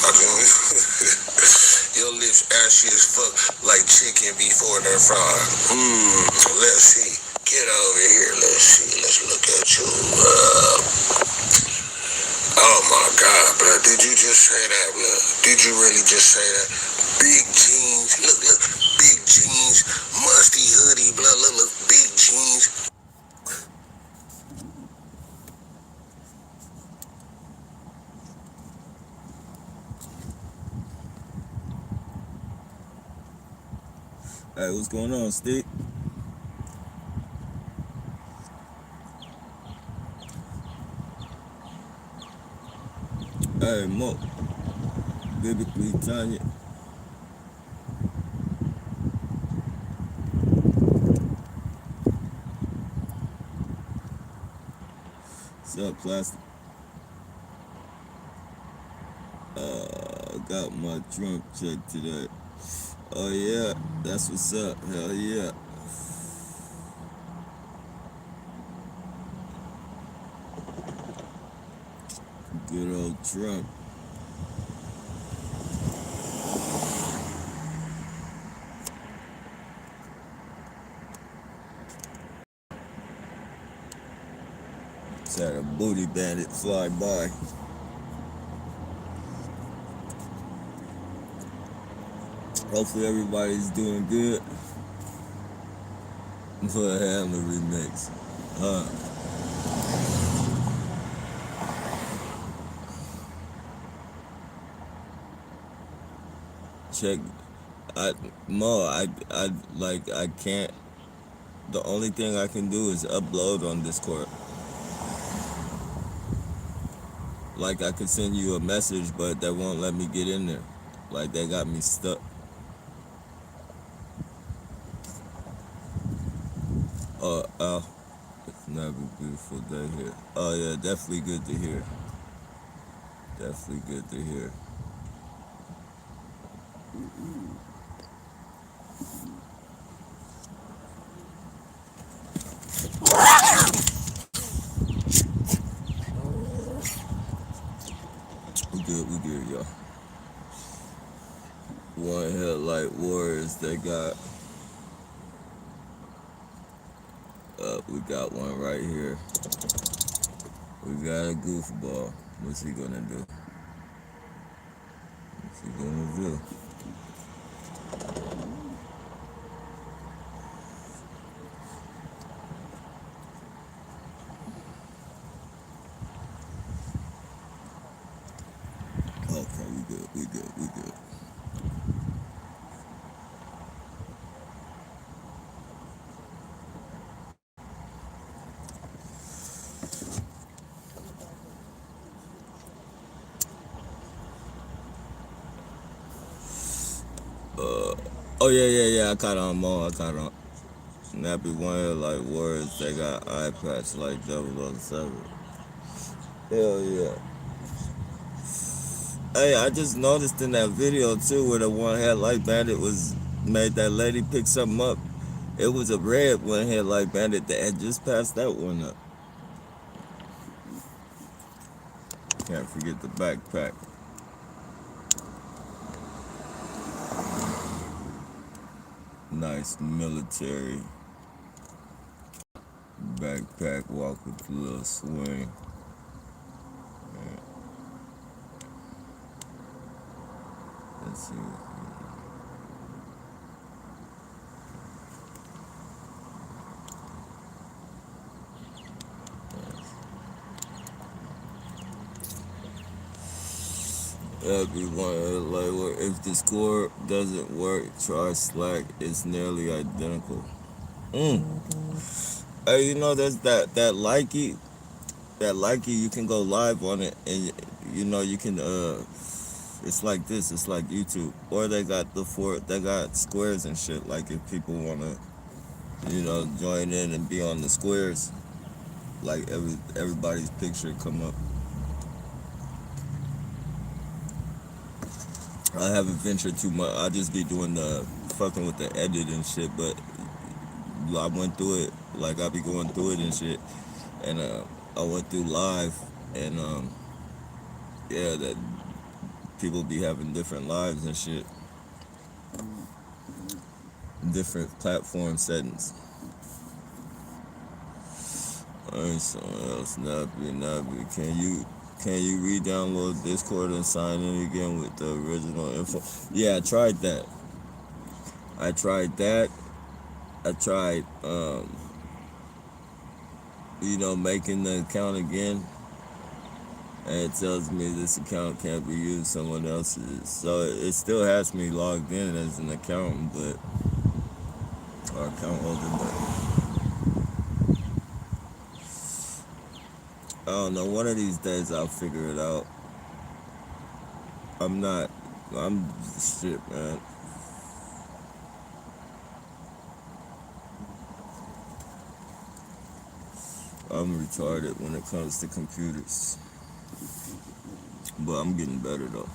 Your lips ashy as fuck like chicken before they're fried. Let's see. Get over here. Let's see. Let's look at you. Oh my God, blood. Did you just say that, blood? Did you really just say that? Big jeans. Look, look. Big jeans. Musty hoodie, blood. Look, look. Big jeans. Hey, what's going on, Stick? Hey, Mo. Biblically, Tanya. What's up, Plastic? Got my trunk checked today. Oh, yeah. That's what's up. Hell yeah. Good old Trump. Just had a booty bandit fly by. Hopefully everybody's doing good. For a Hammer remix. Huh. Check. I can't. The only thing I can do is upload on Discord. Like, I could send you a message, but they won't let me get in there. Like, they got me stuck. It's never a beautiful day here. Oh, yeah, definitely good to hear. Definitely good to hear. We good, y'all. One Headlight Warriors, they got, we got one right here. We got a goofball. What's he gonna do? What's he gonna do? Okay, we good. Oh, yeah, I caught on more, I caught on. Snappy One Headlight Warriors, they got eye patch like 007. Hell yeah. Hey, I just noticed in that video too where the One Headlight Bandit was made that lady pick something up. It was a red One Headlight Bandit that had just passed that one up. Can't forget the backpack. Nice military backpack, walk with a little swing. Yeah. Let's see. Everyone, like, if Discord doesn't work, try Slack. It's nearly identical. Hey, you know, there's that likey. That likey, you can go live on it, and you know you can. It's like this. It's like YouTube, or they got squares and shit. Like if people wanna, join in and be on the squares, like everybody's picture come up. I haven't ventured too much. I just be doing the fucking with the edit and shit, but I went through it. Like I be going through it and shit, and I went through live, and yeah, that people be having different lives and shit, different platform settings. Alright, someone else, Nappy. Can you re-download Discord and sign in again with the original info? Yeah, I tried that. I tried that. I tried, making the account again, and it tells me this account can't be used, someone else's. So it still has me logged in as an accountant, or account holder, but I don't know. One of these days I'll figure it out. I'm shit, man. I'm retarded when it comes to computers, but I'm getting better though.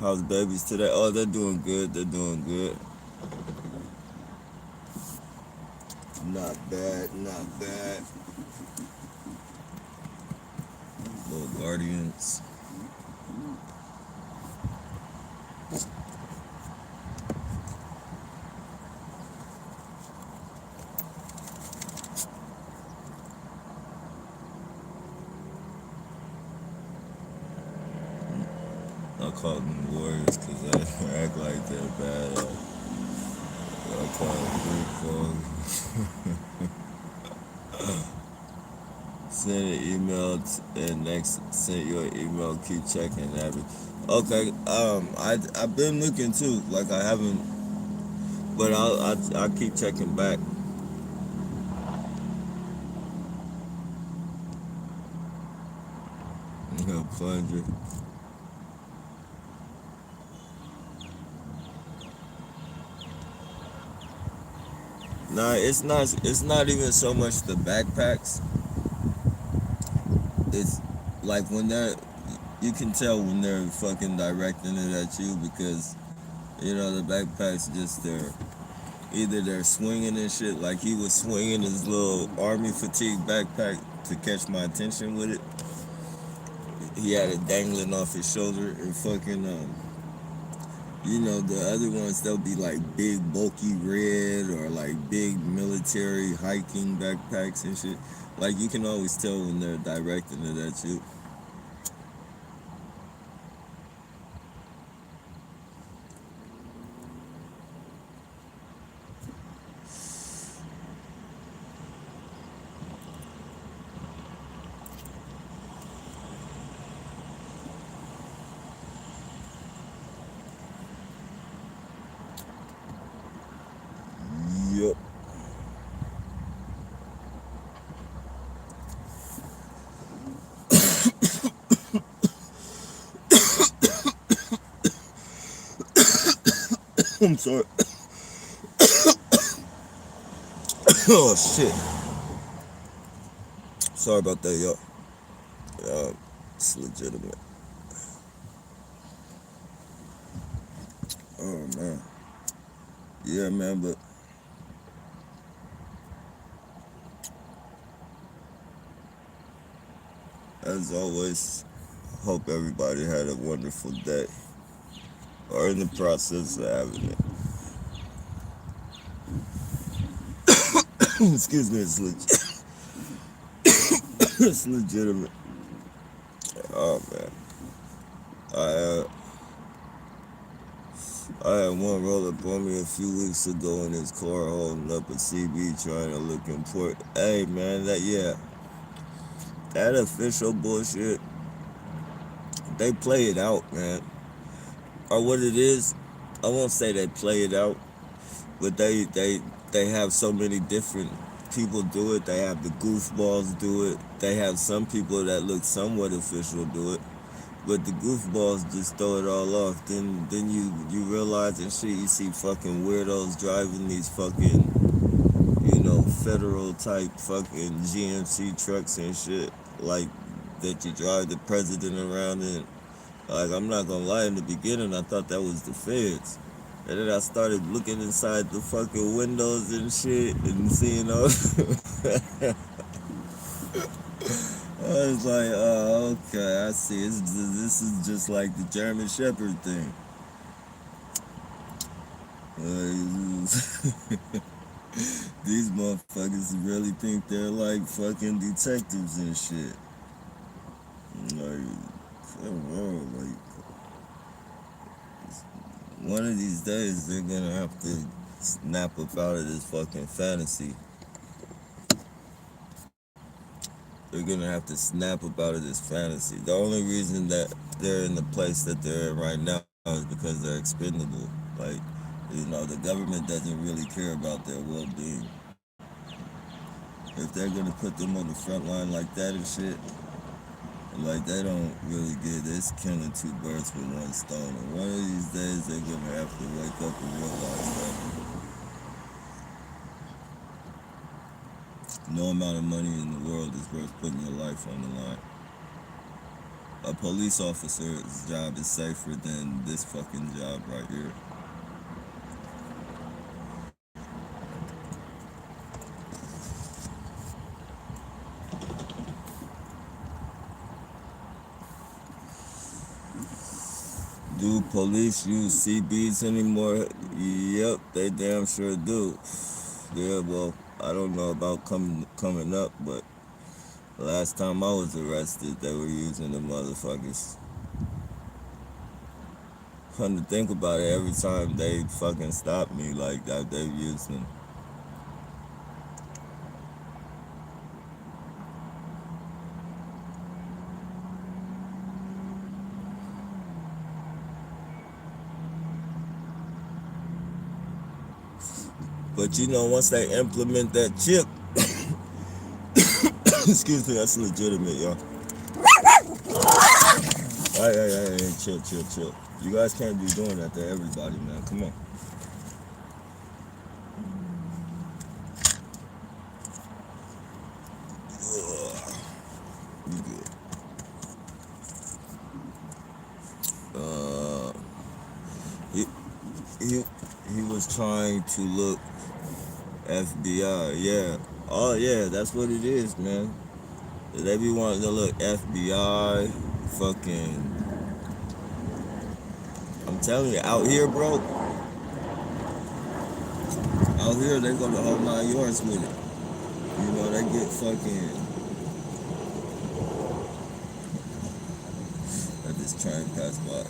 How's babies today? Oh, they're doing good. They're doing good. Not bad. Not bad. Little guardians. I call them warriors because they act like they're bad. I call them group. Send an email and next send you an email. Keep checking every. Okay. I've been looking too. Like I haven't, but I'll keep checking back. Plunger. Nah, it's not. It's not even so much the backpacks. It's like when they're. You can tell when they're fucking directing it at you because, the backpacks just either they're swinging and shit. Like he was swinging his little army fatigue backpack to catch my attention with it. He had it dangling off his shoulder and fucking the other ones, they'll be like big bulky red or like big military hiking backpacks and shit. Like you can always tell when they're directing it at you. Yup. I'm sorry. Oh shit. Sorry about that, y'all. It's legitimate. Oh man. Yeah, man, but as always, hope everybody had a wonderful day. Or in the process of having it. Excuse me, it's legitimate. Oh man. I had one roll up on me a few weeks ago in his car holding up a CB trying to look important. Hey man, that official bullshit, they play it out, man. Or what it is, I won't say they play it out, but they have so many different people do it. They have the goofballs do it. They have some people that look somewhat official do it. But the goofballs just throw it all off. Then you realize and shit, you see fucking weirdos driving these fucking, federal type fucking GMC trucks and shit. Like, that you drive the president around in. Like, I'm not gonna lie, in the beginning, I thought that was the feds. And then I started looking inside the fucking windows and shit and seeing all. I was like, oh, okay, I see. This is just like the German Shepherd thing. These motherfuckers really think they're like fucking detectives and shit. Like, like, one of these days they're gonna have to snap up out of this fucking fantasy. They're gonna have to snap up out of this fantasy. The only reason that they're in the place that they're in right now is because they're expendable. Like, the government doesn't really care about their well-being. If they're gonna put them on the front line like that and shit, like they don't really get this killing two birds with one stone. And one of these days they're gonna have to wake up and realize that no amount of money in the world is worth putting your life on the line. A police officer's job is safer than this fucking job right here. Do police use CBs anymore? Yep, they damn sure do. Yeah, well, I don't know about coming up, but last time I was arrested, they were using the motherfuckers. Come to think about it, every time they fucking stop me like that, they've used them. But once they implement that chip, excuse me, that's legitimate, y'all. Hey, chill. You guys can't be doing that to everybody, man. Come on. You good. He, he was trying to look FBI, yeah. Oh, yeah, that's what it is, man. They be wanting to look FBI, fucking. I'm telling you, out here, bro. Out here, they go the whole 9 yards with it. They get fucking. I just try and pass by.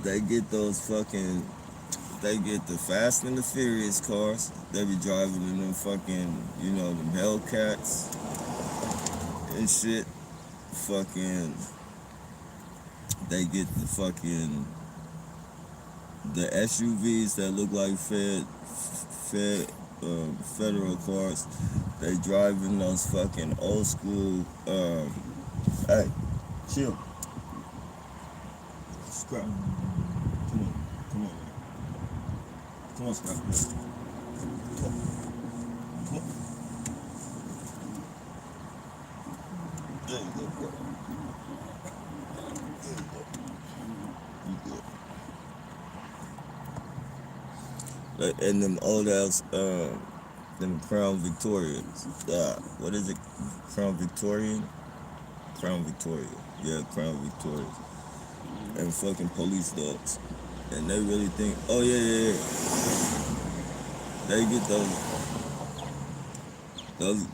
They get those fucking. They get the Fast and the Furious cars. They be driving in them fucking, them Hellcats and shit. Fucking. They get the fucking. The SUVs that look like federal cars. They drive in those fucking old school. Hey, chill. Scrap. Come on. Come on, Scrap. Come on. There you go, bro. There you go. You good. And them old ass, them Crown Victorians. What is it? Crown Victorian? Crown Victoria. Yeah, Crown Victoria. And fucking police dogs. And they really think, oh yeah. They get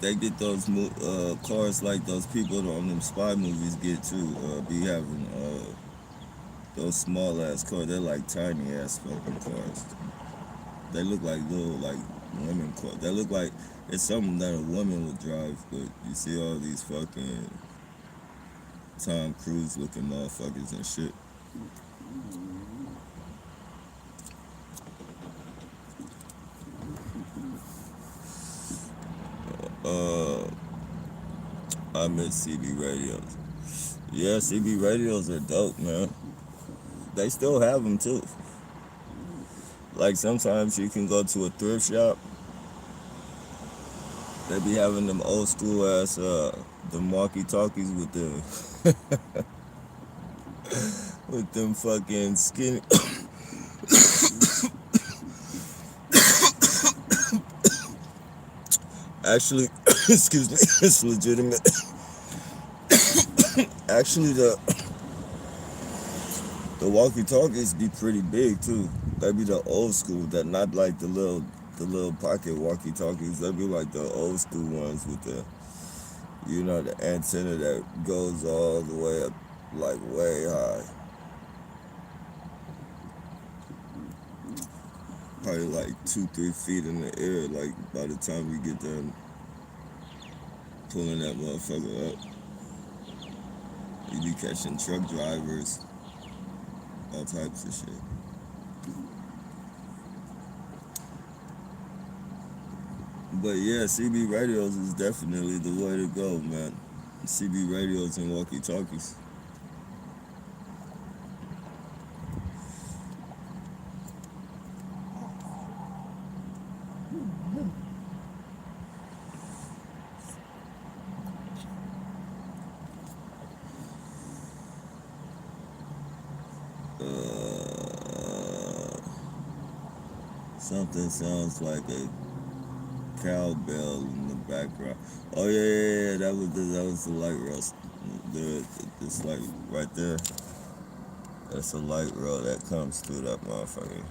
they get those cars like those people on them spy movies get too. Be having those small ass cars. They're like tiny ass fucking cars. They look like little like women cars. They look like it's something that a woman would drive. But you see all these fucking Tom Cruise looking motherfuckers and shit. I miss CB radios. Yeah, CB radios are dope, man. They still have them too. Like sometimes you can go to a thrift shop. They be having them old school ass the walkie talkies with the with them fucking skinny. Actually, excuse me, it's legitimate. Actually, the walkie talkies be pretty big too. They be the old school, that not like the little pocket walkie talkies. They be like the old school ones with the antenna that goes all the way up, like way high. Probably like 2, 3 feet in the air. Like by the time you get done pulling that motherfucker up, you be catching truck drivers, all types of shit. But yeah, CB radios is definitely the way to go, man. CB radios and walkie talkies. Uh, Something sounds like a cowbell in the background. Oh yeah. That was the light rust. It's like right there. That's a light rail that comes through that motherfucker.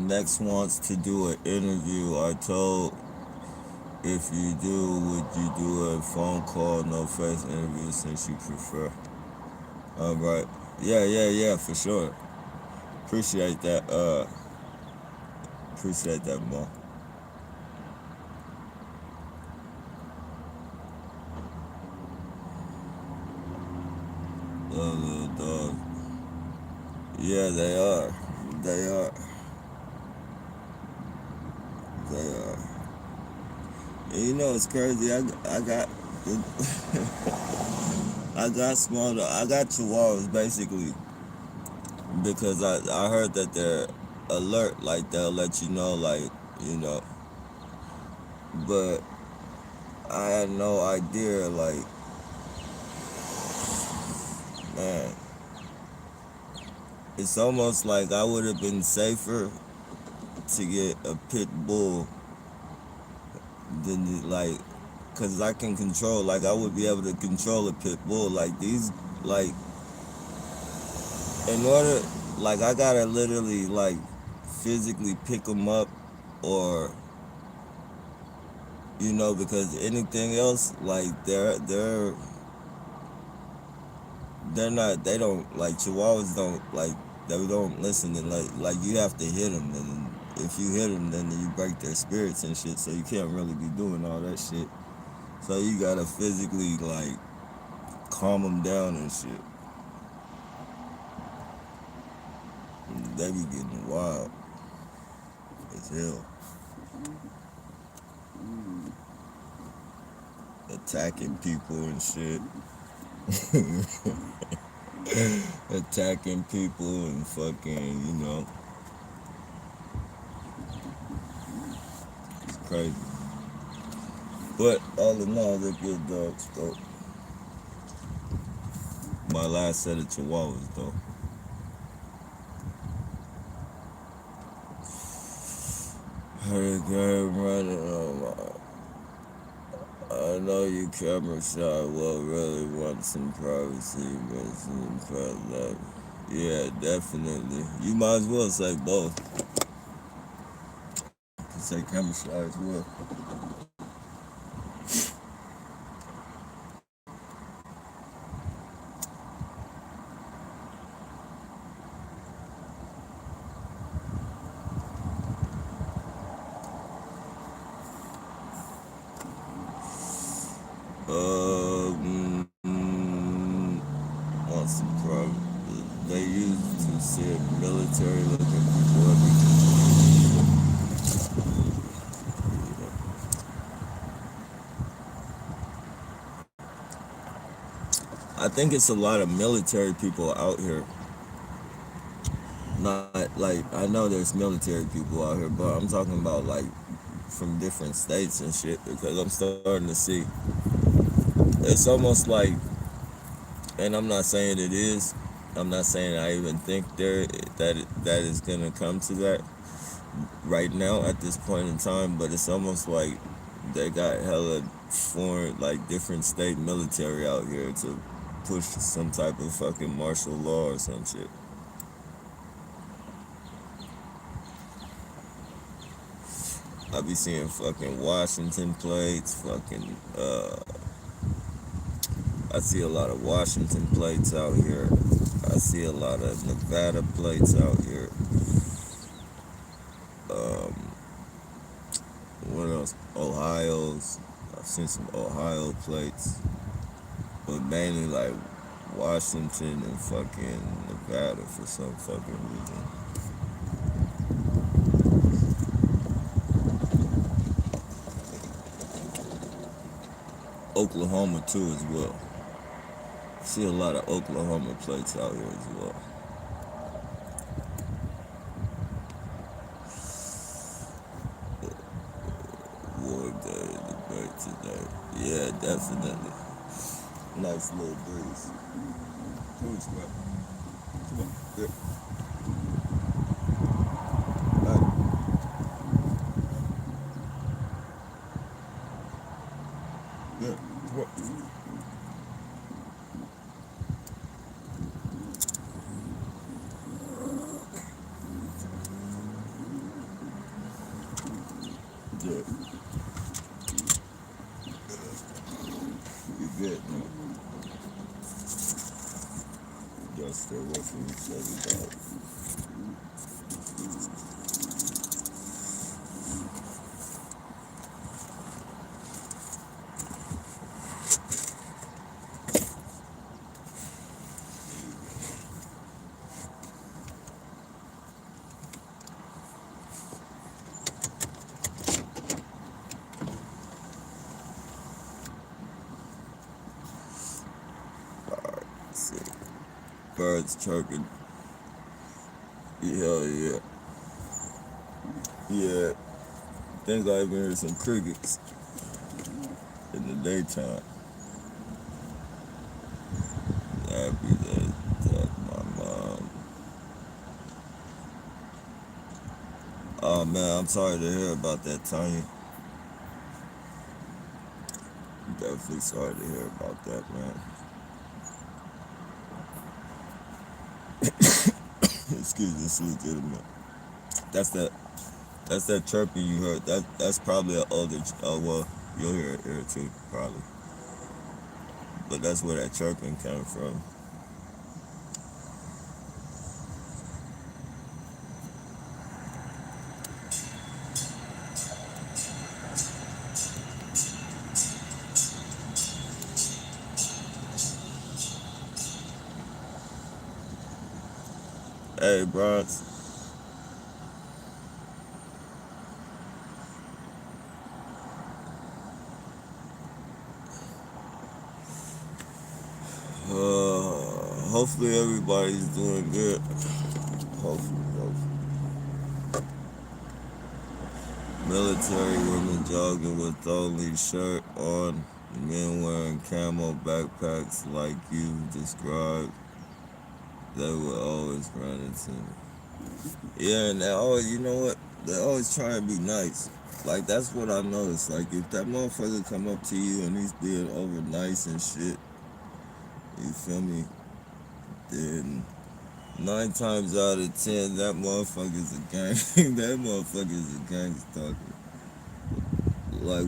Next wants to do an interview. I told, if you do, would you do a phone call, no face interview since you prefer? All right. Yeah, for sure. Appreciate that. Appreciate that, Mo. Little dog. Yeah, they are. They are. They are. And you know it's crazy. I got I got chihuahuas basically because I heard that they're alert, like they'll let you know, like, you know. But I had no idea, like, man, it's almost like I would have been safer to get a pit bull than like, cause I can control, like I would be able to control a pit bull. Like these, like in order, like I gotta literally like physically pick them up, or because anything else, like they're not, they don't, like chihuahuas don't, like they don't listen, and like you have to hit them, and if you hit them then you break their spirits and shit, so you can't really be doing all that shit, so you gotta physically like calm them down and shit. They be getting wild as hell, attacking people and shit. Attacking people and fucking, it's crazy. But all in all, they're good dogs, though. My last set of chihuahuas, though. Hey, game running on I know you camera shy. Well, really want some privacy, but some life. Yeah, definitely. You might as well say both. You can say camera shy as well. Want some privacy. They used to see military looking people I think it's a lot of military people out here. Not like, I know there's military people out here, but I'm talking about like from different states and shit, because I'm starting to see It's almost like, and I'm not saying it is. I'm not saying I even think that is gonna come to that right now at this point in time. But it's almost like they got hella foreign, like different state military out here to push some type of fucking martial law or some shit. I be seeing fucking Washington plates, fucking I see a lot of Washington plates out here. I see a lot of Nevada plates out here. Um, what else? Ohio's. I've seen some Ohio plates, but mainly like Washington and fucking Nevada for some fucking reason. Oklahoma too as well. See a lot of Oklahoma plates out here as well. War day, debate today. Yeah, definitely. Nice little breeze. Come on, Scrap. Come on. Yeah. Right. Yeah. Come on. Yeah. You good, man. Y'all still working each other out. Alright, see. Birds chirping. Hell yeah. Yeah. Think I even heard some crickets in the daytime. Happy that my mom. Oh man, I'm sorry to hear about that, Tanya. Definitely sorry to hear about that, man. Excuse me, this legitimate. That's that. That's that chirping you heard. That's probably an older. Oh well, you'll hear it here too, probably. But that's where that chirping came from. Hey, Bronx. Hopefully everybody's doing good. Hopefully. Military women jogging with only shirt on. Men wearing camo backpacks like you described. They would always run into me. Yeah, and they always, you know what? They always try to be nice. Like that's what I noticed. Like if that motherfucker come up to you and he's being over nice and shit, you feel me? Then 9 times out of 10, that motherfucker's a gang. That motherfucker's a gang stalker. Like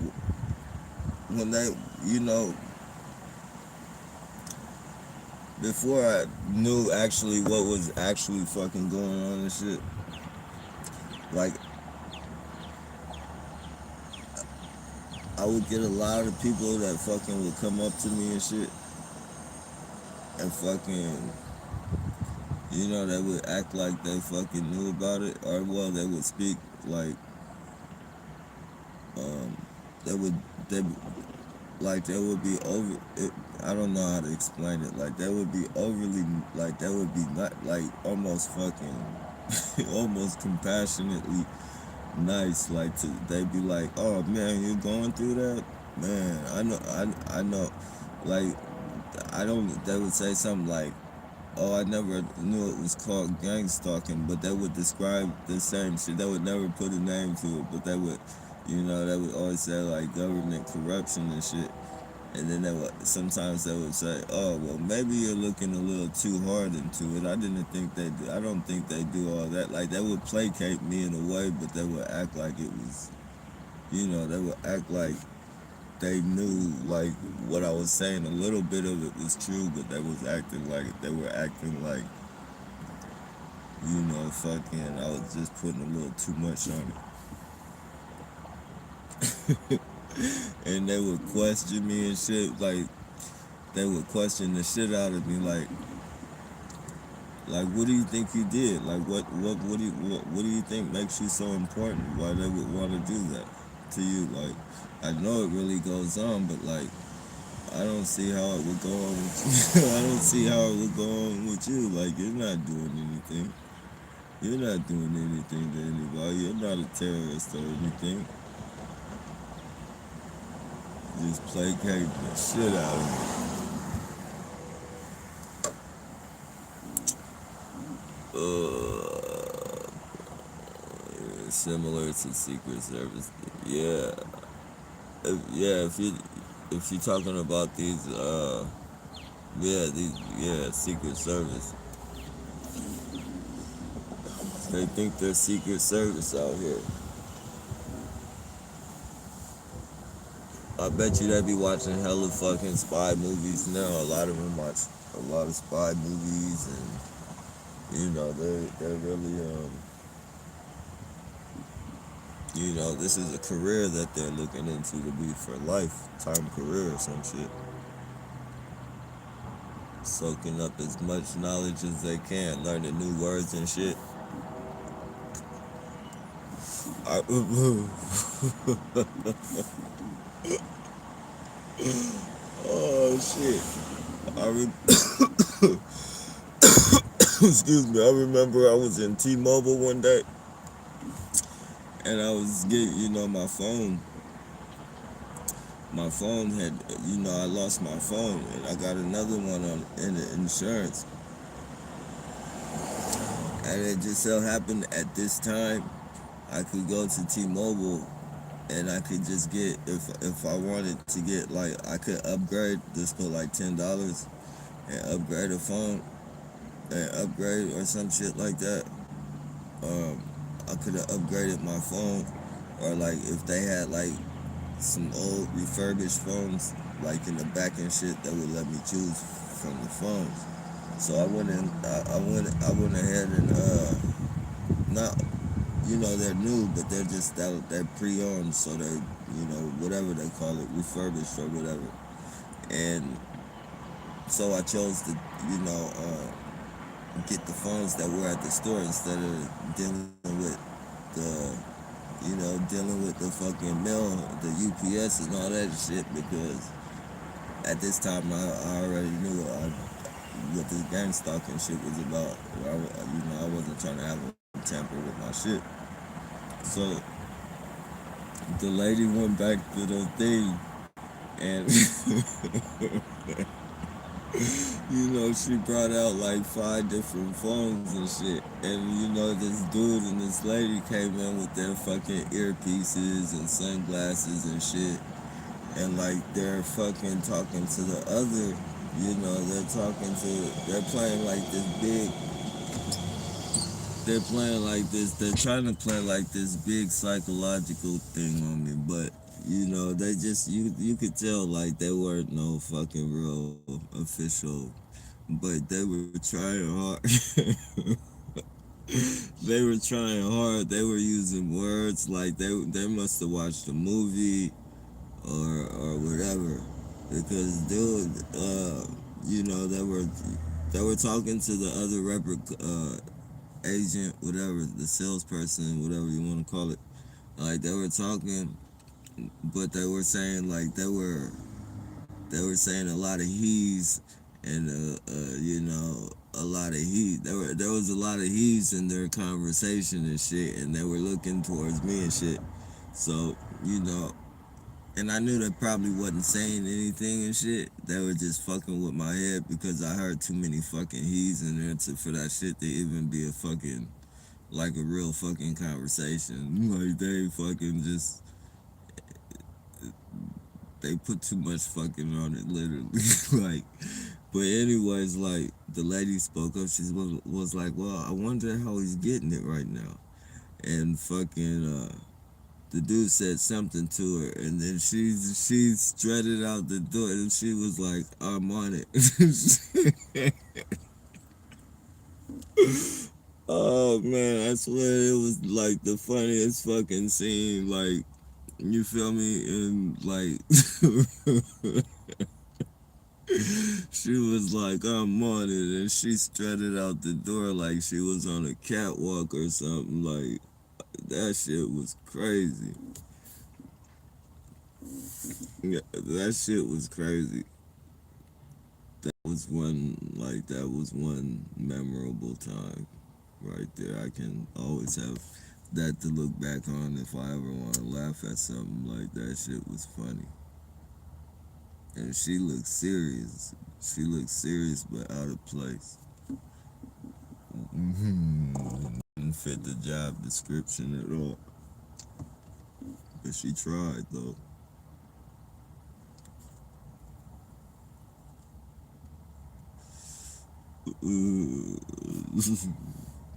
when they, you know, before I knew actually what was actually fucking going on and shit, like I would get a lot of people that fucking would come up to me and shit, and fucking, you know, they would act like they fucking knew about it, or well, they would speak like, um, they would, they, like they would be over it. I don't know how to explain it. Like they would be overly, like they would be not like almost fucking, almost compassionately nice. Like they'd be like, "Oh man, you're going through that, man. I know. Like, I don't. They would say something like, "Oh, I never knew it was called gang stalking," but they would describe the same shit. They would never put a name to it, but they would, they would always say like government corruption and shit. And then sometimes they would say, "Oh, well, maybe you're looking a little too hard into it." I didn't think they do. I don't think they do all that. Like they would placate me in a way, but they would act like it was, they would act like they knew like what I was saying. A little bit of it was true, but they were acting like, fucking. I was just putting a little too much on it, and they would question me and shit. Like they would question the shit out of me, like, what do you think you did? Like, what do you think makes you so important? Why they would want to do that to you? Like, I know it really goes on, but like, I don't see how it would go on with you. I don't see how it would go on with you. Like, you're not doing anything. You're not doing anything to anybody. You're not a terrorist or anything. Just placate the shit out of me. Similar to Secret Service. Yeah. If you're talking about Secret Service. They think they're Secret Service out here. I bet you they be watching hella fucking spy movies now. A lot of them watch a lot of spy movies, and they're really this is a career that they're looking into to be for lifetime career or some shit. Soaking up as much knowledge as they can, learning new words and shit. Oh shit! Excuse me. I remember I was in T-Mobile one day, and I was getting, my phone. My phone had, I lost my phone, and I got another one in the insurance. And it just so happened at this time, I could go to T-Mobile, and I could just get, if I wanted to get, like, I could upgrade this for like $10 and upgrade a phone and upgrade or some shit like that. I could have upgraded my phone, or like if they had like some old refurbished phones like in the back and shit, that would let me choose from the phones. So I went ahead and not, they're new, but they're just they're pre-owned, so they, whatever they call it, refurbished or whatever. And so I chose to, get the phones that were at the store instead of dealing with the, dealing with the fucking mail, the UPS and all that shit, because at this time I already knew what this gang stalking shit was about. I wasn't trying to have them tamper with my shit. So the lady went back to the thing, and she brought out like 5 different phones and shit. And this dude and this lady came in with their fucking earpieces and sunglasses and shit. And like they're fucking talking to the other, they're playing like this big, they're trying to play like this big psychological thing on me, but they just, you could tell like they weren't no fucking real official, but they were trying hard. They were trying hard. They were using words like they must have watched a movie or whatever, because dude, they were talking to the other agent, whatever, the salesperson, whatever you want to call it. Like they were talking, but they were saying like they were saying a lot of he's, and a lot of he. There was a lot of he's in their conversation and shit, and they were looking towards me and shit. So And I knew they probably wasn't saying anything and shit. They were just fucking with my head because I heard too many fucking he's in there for that shit to even be a fucking, like a real fucking conversation. Like they fucking just, they put too much fucking on it, literally. Like, but anyways, like the lady spoke up. She was like, "Well, I wonder how he's getting it right now." And fucking the dude said something to her, and then she strutted out the door, and she was like, "I'm on it." Oh man, I swear it was like the funniest fucking scene. Like, you feel me? And like, she was like, "I'm on it," and she strutted out the door like she was on a catwalk or something. Like, that shit was crazy. Yeah, that shit was crazy. That was one memorable time right there. I can always have that to look back on if I ever want to laugh at something like that. Shit was funny. And she looked serious. She looked serious but out of place. Didn't fit the job description at all. But she tried though.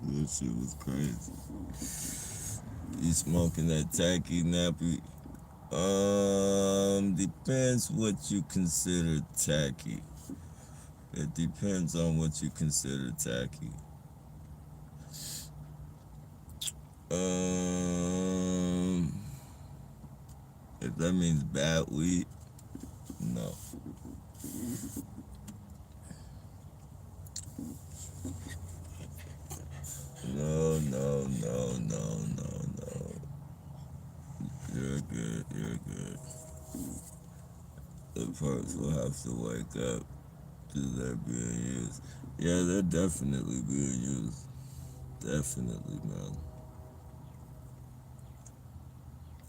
That shit was crazy. You smoking that tacky nappy? Depends what you consider tacky. It depends on what you consider tacky. Um, if that means bad weed, no. No, no, no, no, no, no. You're good, you're good. The parts will have to wake up to that being used. Yeah, they're definitely being used. Definitely, man.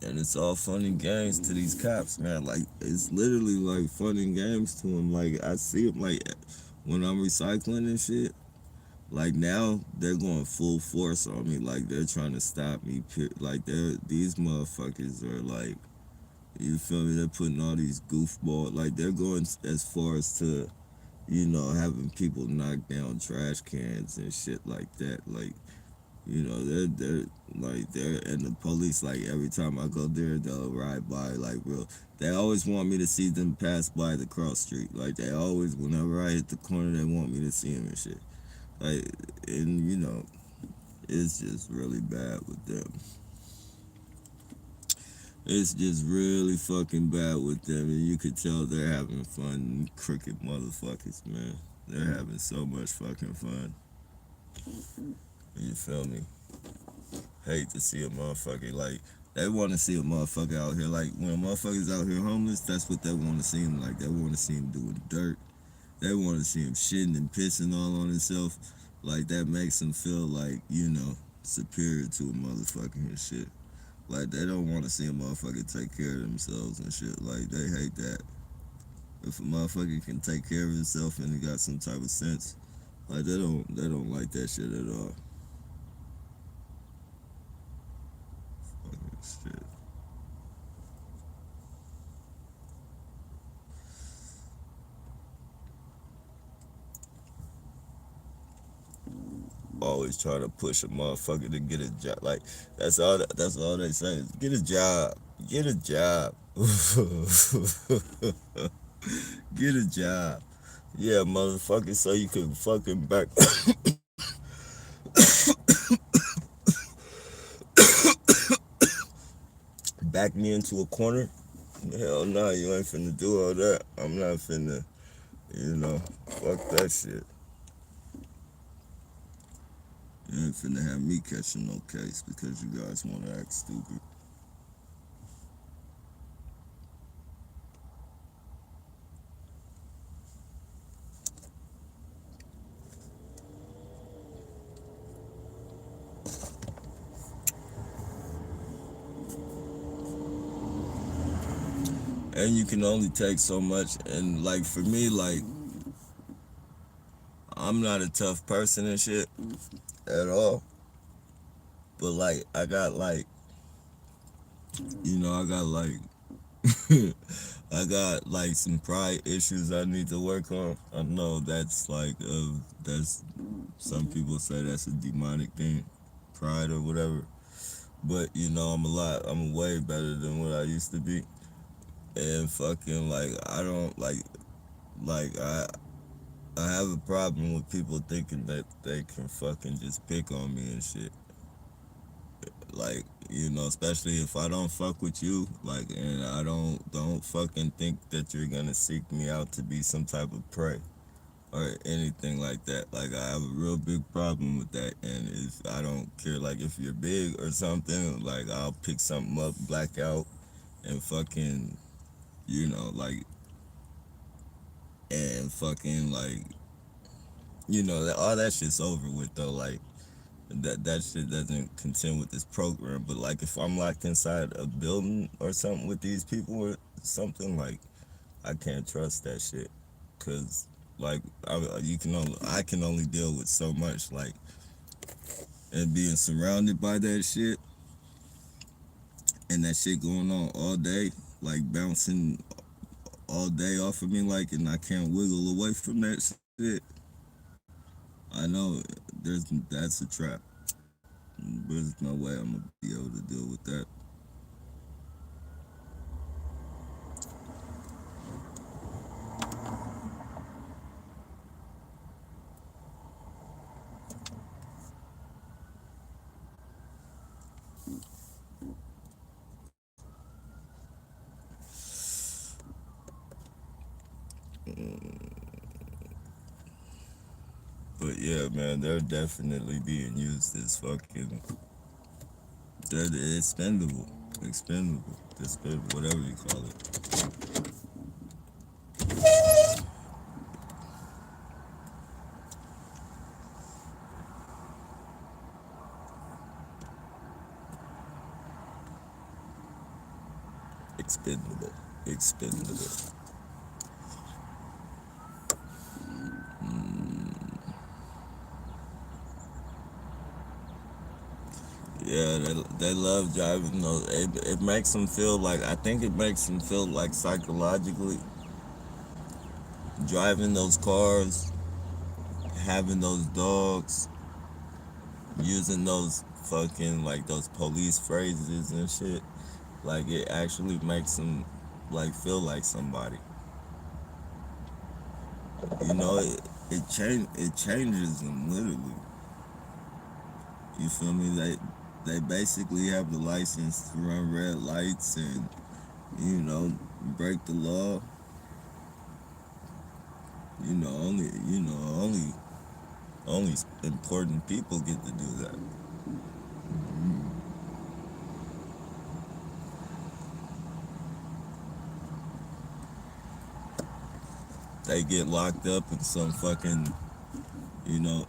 And it's all fun and games to these cops, man. Like, it's literally like fun and games to them. Like, I see them, like, when I'm recycling and shit. Like, now they're going full force on me. Like, they're trying to stop me. Like, these motherfuckers are like, you feel me? They're putting all these goofball, like, they're going as far as to, having people knock down trash cans and shit like that. Like, they're and the police, like, every time I go there, they'll ride by, like, real. They always want me to see them pass by the cross street. Like, they always, whenever I hit the corner, they want me to see them and shit. Like, and it's just really bad with them. It's just really fucking bad with them, and you could tell they're having fun. Crooked motherfuckers, man. They're having so much fucking fun. You feel me? Hate to see a motherfucker, like, they want to see a motherfucker out here. Like, when a motherfucker's out here homeless, that's what they want to see him like. They want to see him doing dirt. They want to see him shitting and pissing all on himself. Like, that makes him feel like, superior to a motherfucker and shit. Like, they don't want to see a motherfucker take care of themselves and shit. Like, they hate that. If a motherfucker can take care of himself and he got some type of sense, like, they don't like that shit at all. Fucking shit. Always trying to push a motherfucker to get a job. Like, that's all they say is get a job. Get a job. Get a job. Yeah, motherfucker, so you can fucking back me into a corner. Hell no, you ain't finna do all that. I'm not finna, fuck that shit. You ain't finna have me catching no case because you guys wanna act stupid. and you can only take so much. And like for me, like I'm not a tough person and shit at all, but like I got like, I got like I got like some pride issues I need to work on. I know that's like that's some people say that's a demonic thing, pride or whatever. But I'm way better than what I used to be. And fucking like I don't like I have a problem with people thinking that they can fucking just pick on me and shit. Like, especially if I don't fuck with you, like, and I don't fucking think that you're gonna seek me out to be some type of prey or anything like that. Like, I have a real big problem with that, and I don't care, like, if you're big or something, like, I'll pick something up, black out, and fucking, like, and fucking, like, all that shit's over with, though, like, that shit doesn't contend with this program. But like if I'm locked inside a building or something with these people or something, like I can't trust that shit, cause like I can only deal with so much, like, and being surrounded by that shit and that shit going on all day, like bouncing all day off of me, like, and I can't wiggle away from that shit. I know that's a trap. There's no way I'm gonna be able to deal with that. But yeah, man, they're definitely being used as fucking. They're expendable, whatever you call it. Expendable, expendable. Yeah, they love driving those. It makes them feel like, I think it makes them feel like psychologically driving those cars, having those dogs, using those fucking like those police phrases and shit. Like it actually makes them like feel like somebody. It changes them literally. You feel me? They basically have the license to run red lights and you know break the law. Only important people get to do that. They get locked up and some fucking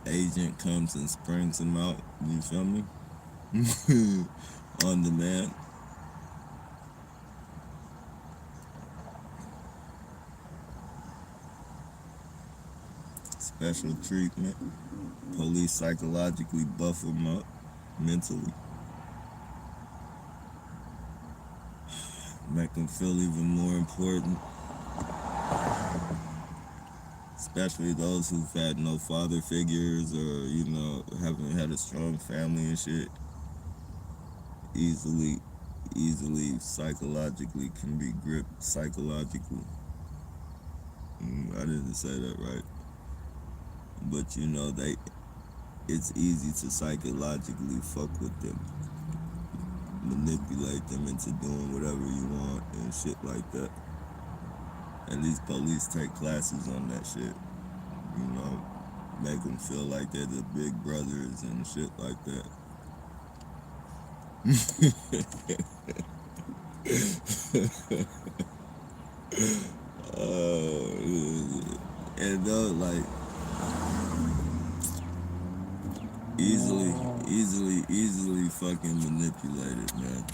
agent comes and springs them out. You feel me? On demand. Special treatment. Police psychologically buff them up mentally. Make them feel even more important. Especially those who've had no father figures or, haven't had a strong family and shit. Easily psychologically can be gripped psychologically. I didn't say that right. But it's easy to psychologically fuck with them. Manipulate them into doing whatever you want and shit like that. And these police take classes on that shit. Make them feel like they're the big brothers and shit like that. And like easily fucking manipulated, man.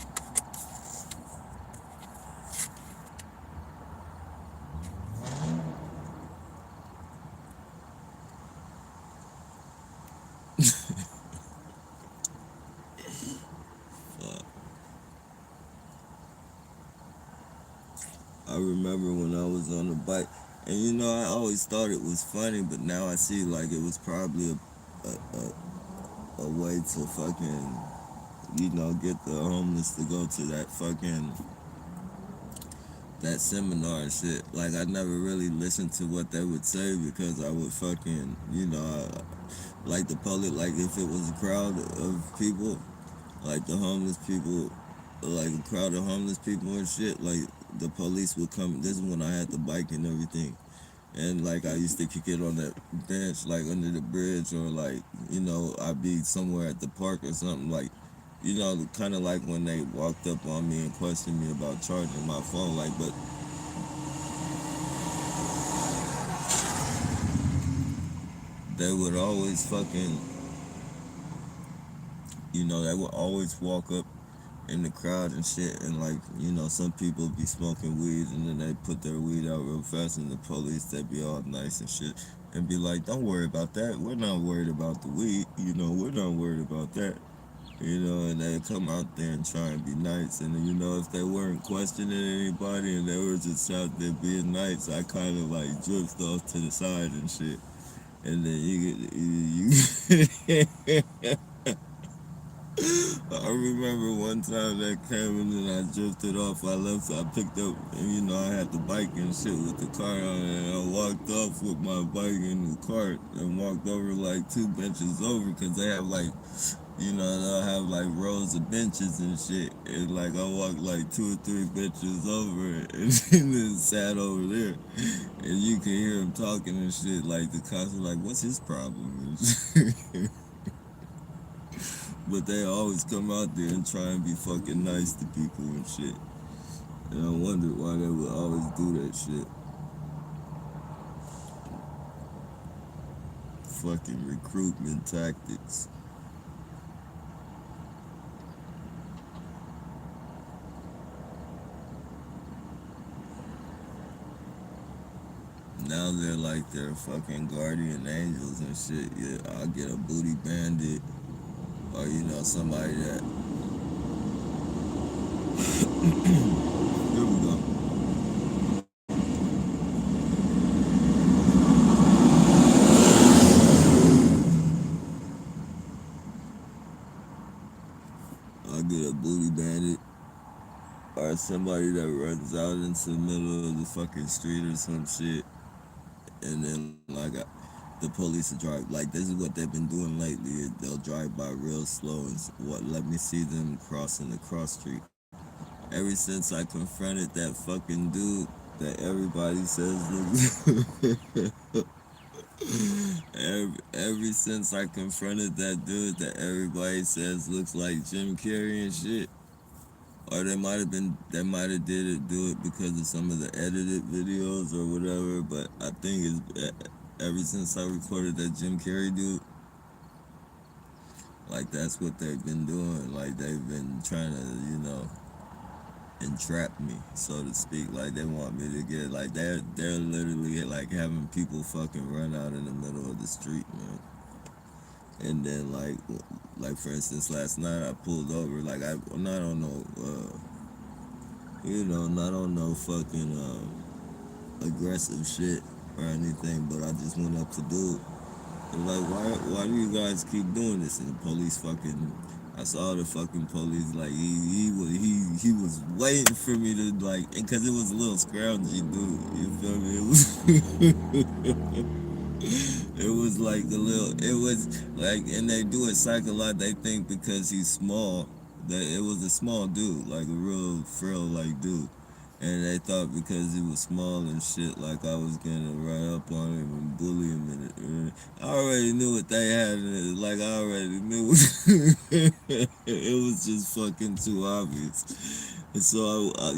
Fuck. I remember when I was on the bike, and I always thought it was funny, but now I see like it was probably a way to fucking, get the homeless to go to that seminar and shit. Like I never really listened to what they would say because I would fucking, like the public, like if it was a crowd of people, like the homeless people, like a crowd of homeless people and shit, like the police would come. This is when I had the bike and everything. And like I used to kick it on that bench, like under the bridge, or like, I'd be somewhere at the park or something, like, kind of like when they walked up on me and questioned me about charging my phone, like, but they would always fucking, they would always walk up in the crowd and shit, and like, some people be smoking weed, and then they put their weed out real fast, and the police, they be all nice and shit, and be like, don't worry about that, we're not worried about the weed, we're not worried about that. And they come out there and try and be nice. And if they weren't questioning anybody and they were just out there being nice, I kind of like drift off to the side and shit. And then I remember one time that came and then I drifted off. I left, I picked up, and I had the bike and shit with the car on it. And I walked off with my bike in the cart and walked over like 2 benches over because they have like, they'll have like rows of benches and shit. And like I walked like 2 or 3 benches over and then sat over there. And you can hear him talking and shit. Like the cops were like, what's his problem? But they always come out there and try and be fucking nice to people and shit. And I wondered why they would always do that shit. Fucking recruitment tactics. Now they're like their fucking guardian angels and shit. Yeah, I'll get a booty bandit or somebody that. Here we go. I'll get a booty bandit or somebody that runs out into the middle of the fucking street or some shit, and then like the police will drive. Like this is what they've been doing lately. They'll drive by real slow and let me see them crossing the cross street. Ever since I confronted that fucking dude that everybody says ever since I confronted that dude that everybody says looks like Jim Carrey and shit, or they might have did it do it because of some of the edited videos or whatever. But I think it's ever since I recorded that Jim Carrey dude, like that's what they've been doing. Like they've been trying to entrap me, so to speak. Like they want me to get like they're literally like having people fucking run out in the middle of the street, man. And then like for instance, last night I pulled over. Like I'm not on no not on no fucking aggressive shit or anything, but I just went up to do it. And like, why do you guys keep doing this? And the police fucking, I saw the fucking police, like, he was waiting for me to, like, because it was a little scroungy dude, you feel me? It was like a little, it was like, and they do it psychologically, they think because he's small, that it was a small dude, like a real frail, like, dude. And they thought because he was small and shit, like I was gonna run up on him and bully him. And I already knew what they had in it. Like I already knew. It was just fucking too obvious. And so I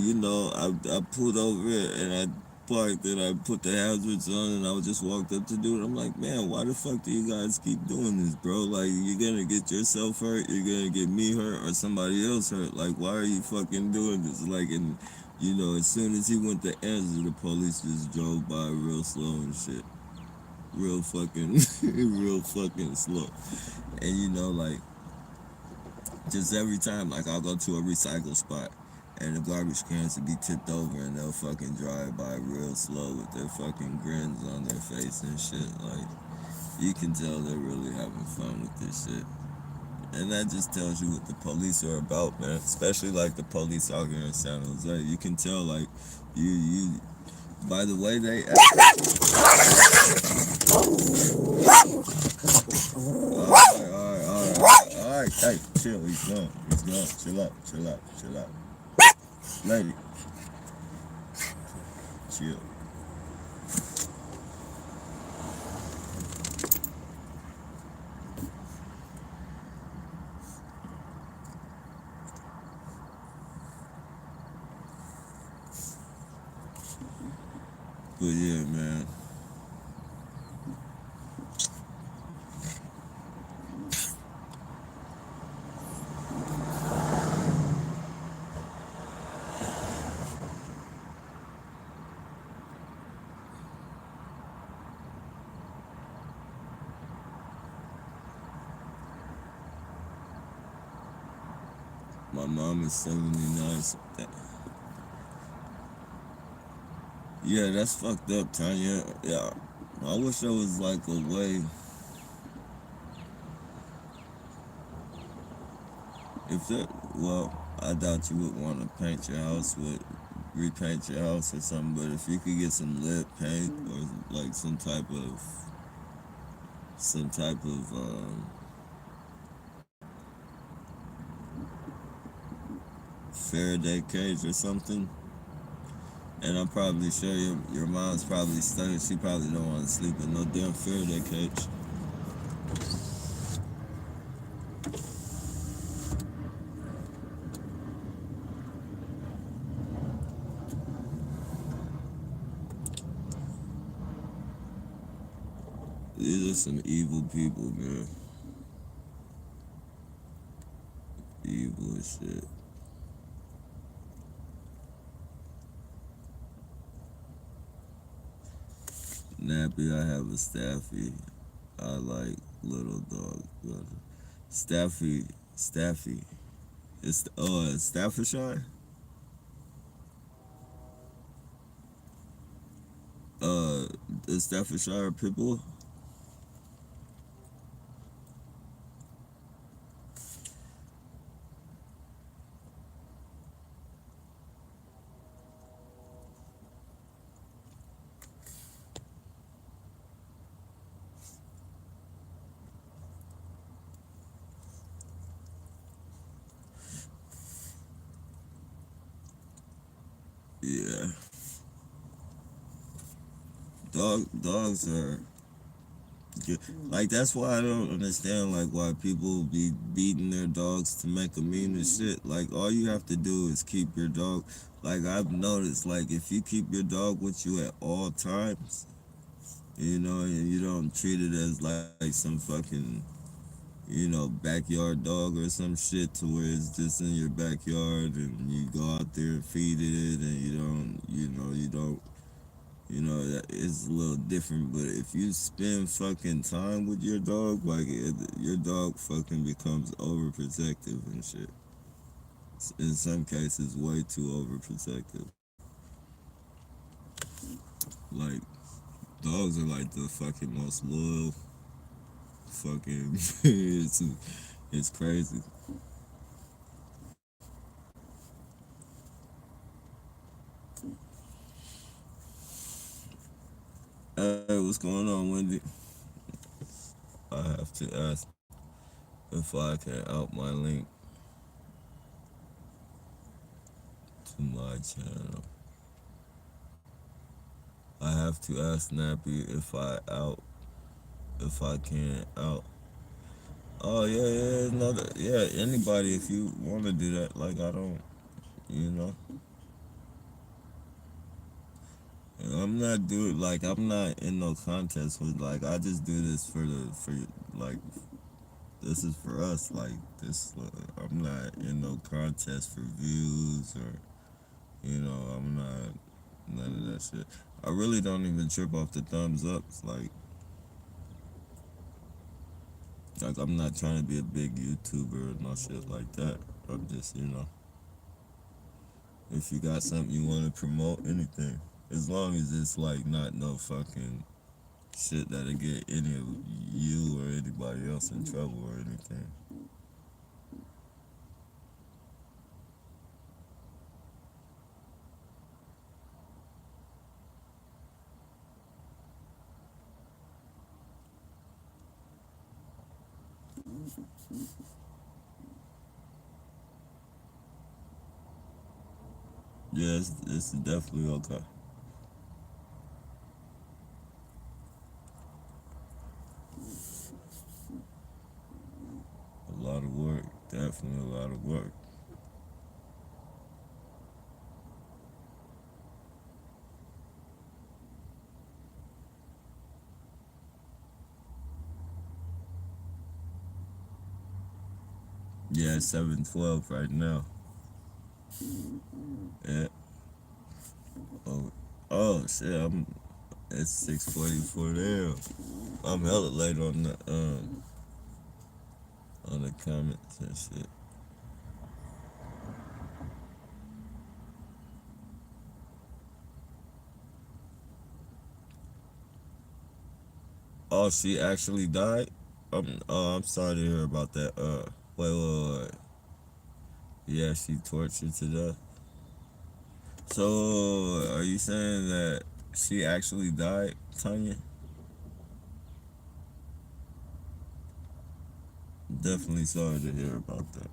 pulled over and I parked and I put the hazards on and I just walked up to do it. I'm like, man, why the fuck do you guys keep doing this, bro? Like you're gonna get yourself hurt, you're gonna get me hurt or somebody else hurt. Like why are you fucking doing this? Like and as soon as he went to answer, the police just drove by real slow and shit. real fucking, real fucking slow. And you know, like, just every time, like, I'll go to a recycle spot and the garbage cans will be tipped over and they'll fucking drive by real slow with their fucking grins on their face and shit. Like, you can tell they're really having fun with this shit. And that just tells you what the police are about, man. Especially like the police out here in San Jose. You can tell, like, you by the way they act. All right. Hey, chill. He's gone. He's gone. Chill out. Chill out. Chill out. Lady, chill. But yeah, man. My mom is 79. Yeah, that's fucked up, Tanya. Yeah. I wish there was like a way. If that, well, I doubt you would want to paint your house with, repaint your house or something. But if you could get some lead paint or like some type of Faraday cage or something. And I'm probably sure your mom's probably studying. She probably don't want to sleep in no damn Faraday cage. These are some evil people, man. Evil as shit. Nappy, I have a Staffy. I like little dog. Staffy. It's Staffordshire. Uh, the Staffordshire Pitbull. Yeah, dogs are good. Like that's why I don't understand like why people be beating their dogs to make them mean and shit. Like all you have to do is keep your dog. Like I've noticed, like if you keep your dog with you at all times, you know, and you don't treat it as like some fucking, you know, backyard dog or some shit to where it's just in your backyard and you go out there and feed it and it's a little different. But if you spend fucking time with your dog, like your dog fucking becomes overprotective and shit. In some cases, way too overprotective. Like dogs are like the fucking most loyal. Fucking, it's crazy. Hey, what's going on, Wendy? I have to ask if I can out my link to my channel. I have to ask Nappy if I can out. Oh yeah, another yeah. Anybody, if you want to do that, like I don't, you know, I'm not doing like I'm not in no contest with like I just do this for like this is for us like this. I'm not in no contest for views or I'm not none of that shit. I really don't even trip off the thumbs ups. Like Like I'm not trying to be a big YouTuber or no shit like that. I'm just, if you got something you want to promote, anything, as long as it's like not no fucking shit that'll get any of you or anybody else in trouble or anything. Yeah, it's definitely okay. A lot of work, definitely a lot of work. Yeah, it's 7:12 right now. Yeah. Oh, oh shit. It's 6:44 there. I'm hella late on the comments and shit. Oh, she actually died. I'm sorry to hear about that. Wait. Yeah, she tortured to death. So, are you saying that she actually died, Tanya? Definitely sorry to hear about that.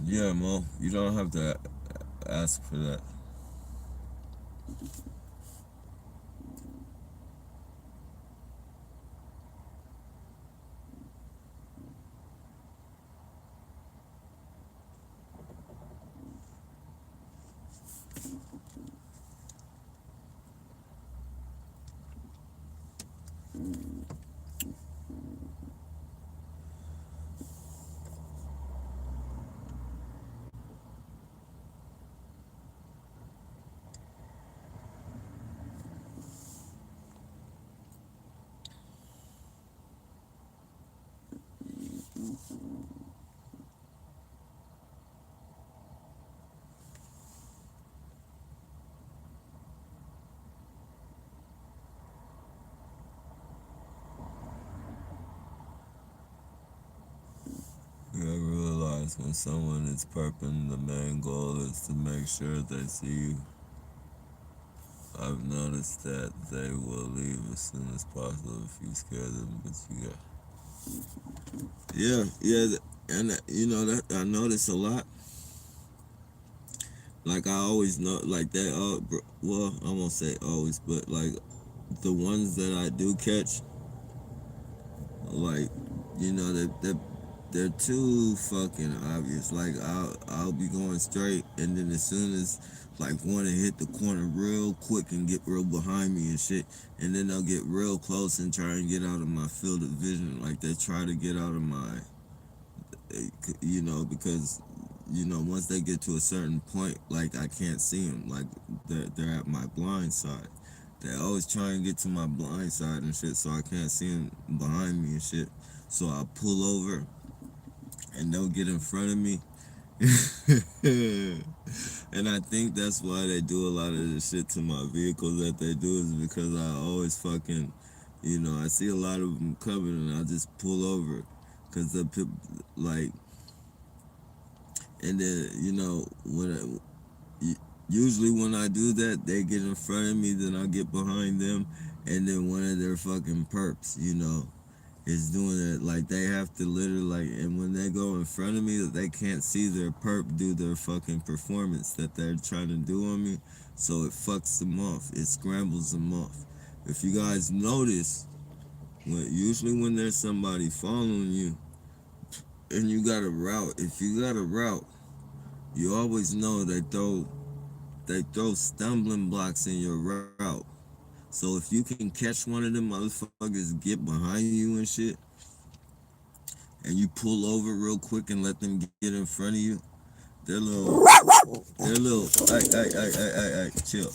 Yeah, Mo. You don't have to ask for that. You gotta realize when someone is perping, the main goal is to make sure they see you. I've noticed that they will leave as soon as possible if you scare them, but you got. Yeah, and that I notice a lot. Like I always know, like that. Well, I won't say always, but like the ones that I do catch, like they're too fucking obvious. Like I'll be going straight, and then as soon as like want to hit the corner real quick and get real behind me and shit, and then they'll get real close and try and get out of my field of vision. Like they try to get out of my, because once they get to a certain point, like I can't see them. Like they're at my blind side. They always try and get to my blind side and shit, so I can't see them behind me and shit. So I pull over and they'll get in front of me. And I think that's why they do a lot of the shit to my vehicles that they do is because I always fucking, I see a lot of them coming and I just pull over. Because the people, like, and then, usually when I do that, they get in front of me, then I get behind them, and then one of their fucking perps, is doing it. Like they have to literally and when they go in front of me, they can't see their perp do their fucking performance that they're trying to do on me, so it fucks them off. It scrambles them off. If you guys notice, usually when there's somebody following you and you got a route, if you got a route, you always know they throw stumbling blocks in your route. So if you can catch one of them motherfuckers get behind you and shit, and you pull over real quick and let them get in front of you, their little, chill.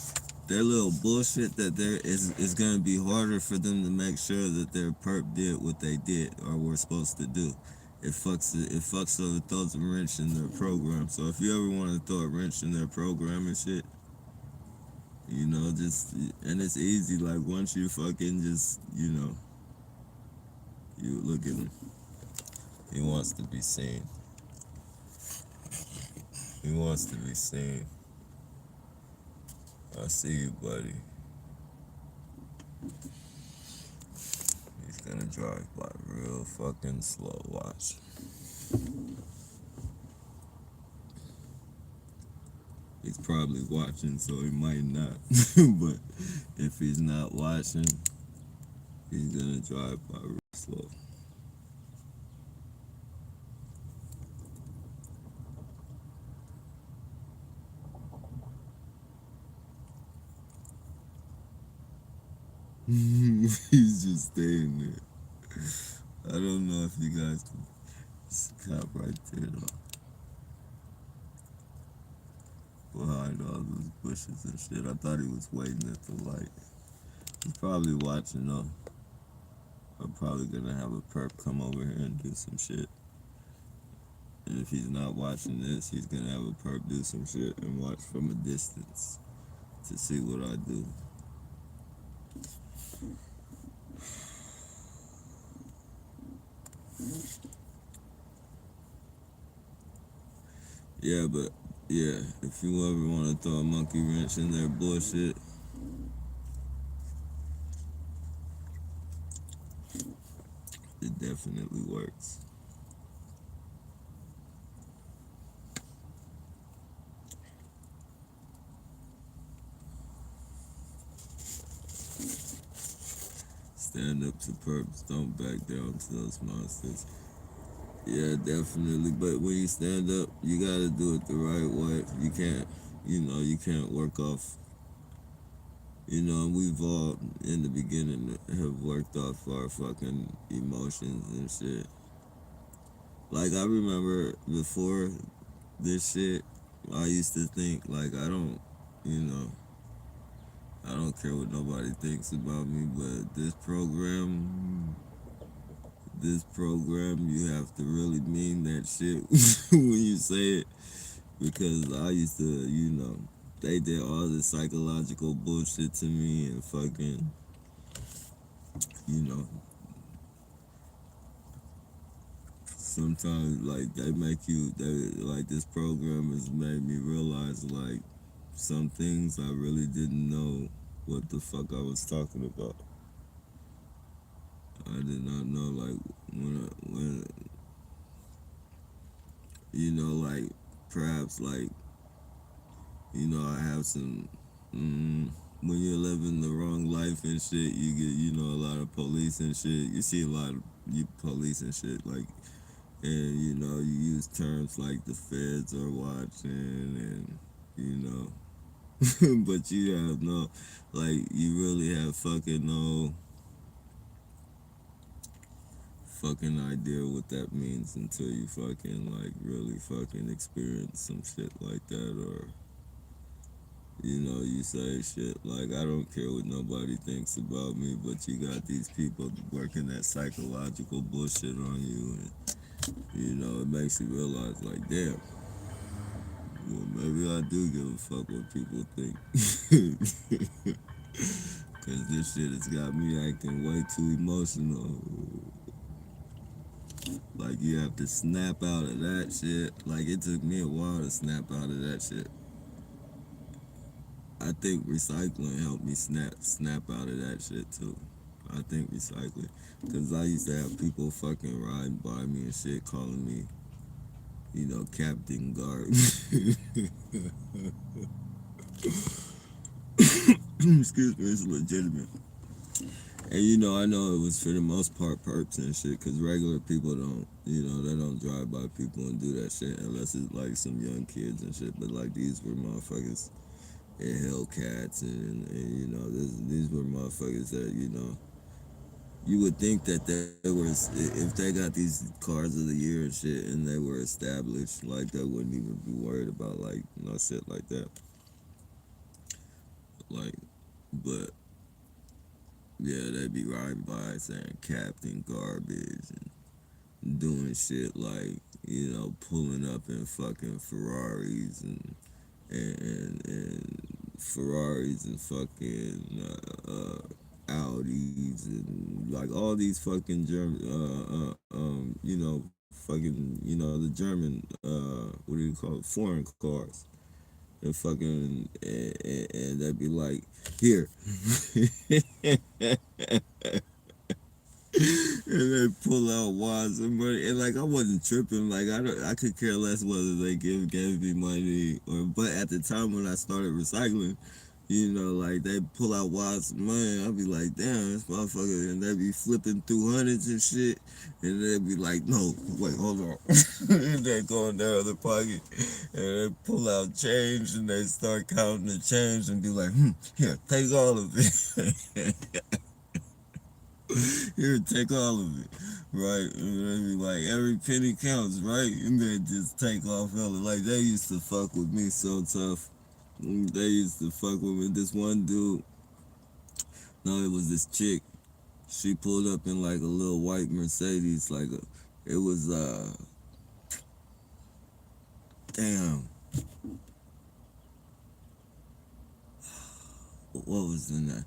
Their little bullshit that there is gonna be harder for them to make sure that their perp did what they did or were supposed to do. It throws a wrench in their program. So if you ever want to throw a wrench in their program and shit, just and it's easy. Like once you fucking just you look at him. He wants to be seen. He wants to be seen. I see you, buddy. He's gonna drive by real fucking slow. Watch. He's probably watching, so he might not. But if he's not watching, he's gonna drive by real slow. He's just staying there. I don't know if you guys can stop right there though. Behind all those bushes and shit. I thought he was waiting at the light. He's probably watching though. I'm probably gonna have a perp come over here and do some shit. And if he's not watching this, he's gonna have a perp do some shit and watch from a distance to see what I do. Yeah, but yeah, if you ever want to throw a monkey wrench in their bullshit, it definitely works. Stand up to perps, don't back down to those monsters. Yeah, definitely. But when you stand up, you gotta do it the right way. You can't, you can't work off. We've all in the beginning have worked off our fucking emotions and shit. Like I remember before this shit, I used to think like I don't care what nobody thinks about me, but this program, you have to really mean that shit when you say it. Because I used to, they did all this psychological bullshit to me and fucking, you know, sometimes like like this program has made me realize like some things I really didn't know what the fuck I was talking about. I did not know like when like perhaps like I have some when you're living the wrong life and shit, you get a lot of police and shit. You see a lot of police and shit like, and you use terms like the feds are watching and but you have no, like you really have fucking no fucking idea what that means until you fucking like really fucking experience some shit like that, or you say shit like I don't care what nobody thinks about me, but you got these people working that psychological bullshit on you, and it makes you realize like damn, well maybe I do give a fuck what people think. Cause this shit has got me acting way too emotional. Like you have to snap out of that shit. Like it took me a while to snap out of that shit. I think recycling helped me snap out of that shit too. I think recycling, cause I used to have people fucking riding by me and shit, calling me, Captain Guard. Excuse me, it's legitimate. And I know it was for the most part perps and shit, cause regular people don't, they don't drive by people and do that shit unless it's like some young kids and shit. But like these were motherfuckers in Hellcats, and these were motherfuckers that You would think that they were, if they got these cars of the year and shit, and they were established, like they wouldn't even be worried about like no shit like that. Like, but yeah, they be riding by saying Captain Garbage and doing shit like, pulling up in fucking Ferraris and Ferraris and fucking Audis and like all these fucking German, fucking, the German, what do you call it, foreign cars. And fucking, and they'd be like, here. And they pull out wads of money, and like I wasn't tripping. Like I could care less whether they gave me money or. But at the time when I started recycling, like they pull out wads of money, I'd be like, damn, this motherfucker, and they be flipping through hundreds and shit, and they'd be like, no, wait, hold on, and they go in their other pocket, and they pull out change, and they start counting the change, and be like, here, take all of it. Here, take all of it, right? And they be like, every penny counts, right? And they just take off hella. Like, they used to fuck with me so tough. They used to fuck with me. This one dude, no, it was this chick. She pulled up in like a little white Mercedes, it was, damn, what was in that?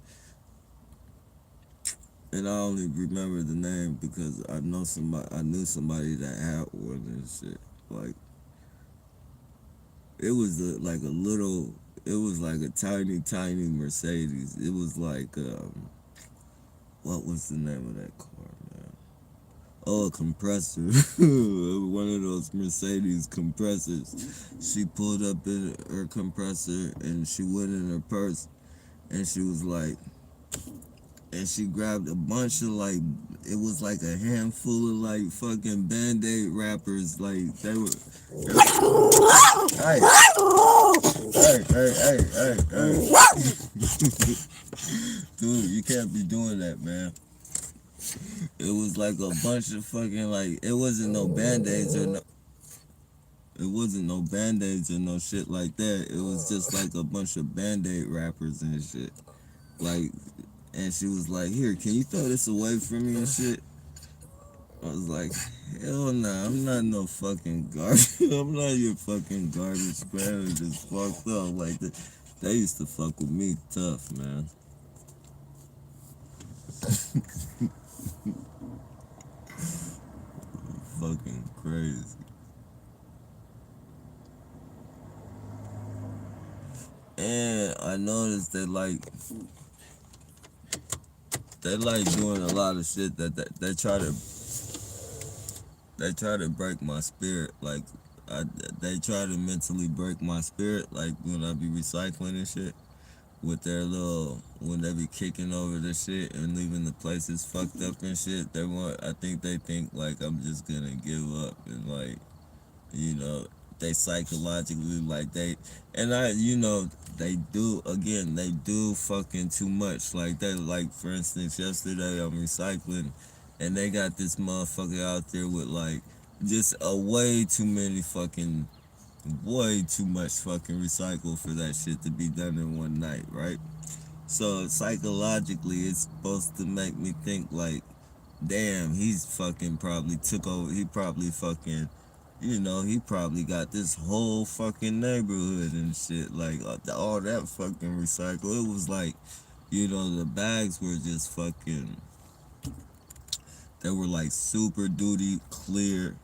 And I only remember the name because I knew somebody that had one and shit. Like, it was like a little. It was like a tiny, tiny Mercedes. It was like, what was the name of that car, man? Oh, a compressor. One of those Mercedes compressors. She pulled up in her compressor and she went in her purse and she was like, and she grabbed a bunch of like, it was like a handful of like fucking Band-Aid wrappers. Like they were hey, hey. Dude, you can't be doing that, man. It was like a bunch of fucking like, it wasn't no Band-Aids or no. It wasn't no Band-Aids or no shit like that. It was just like a bunch of Band-Aid wrappers and shit. Like, and she was like, here, can you throw this away from me and shit? I was like, hell nah, I'm not no fucking garbage. I'm not your fucking garbage man. It just fucked up like that. They used to fuck with me tough, man. Fucking crazy. And I noticed they like doing a lot of shit that they try to break my spirit. Like they try to mentally break my spirit. Like when I be recycling and shit with their little when they be kicking over the shit and leaving the places fucked up and shit. I think they think like I'm just gonna give up and like you know they psychologically like they and I they do again they do fucking too much like they like for instance yesterday I'm recycling and they got this motherfucker out there with like just a way too much fucking recycle for that shit to be done in one night, right? So psychologically it's supposed to make me think like damn, he's fucking probably took over. He probably fucking, he probably got this whole fucking neighborhood and shit. Like all that fucking recycle. It was like, the bags were just fucking. They were like super duty clear.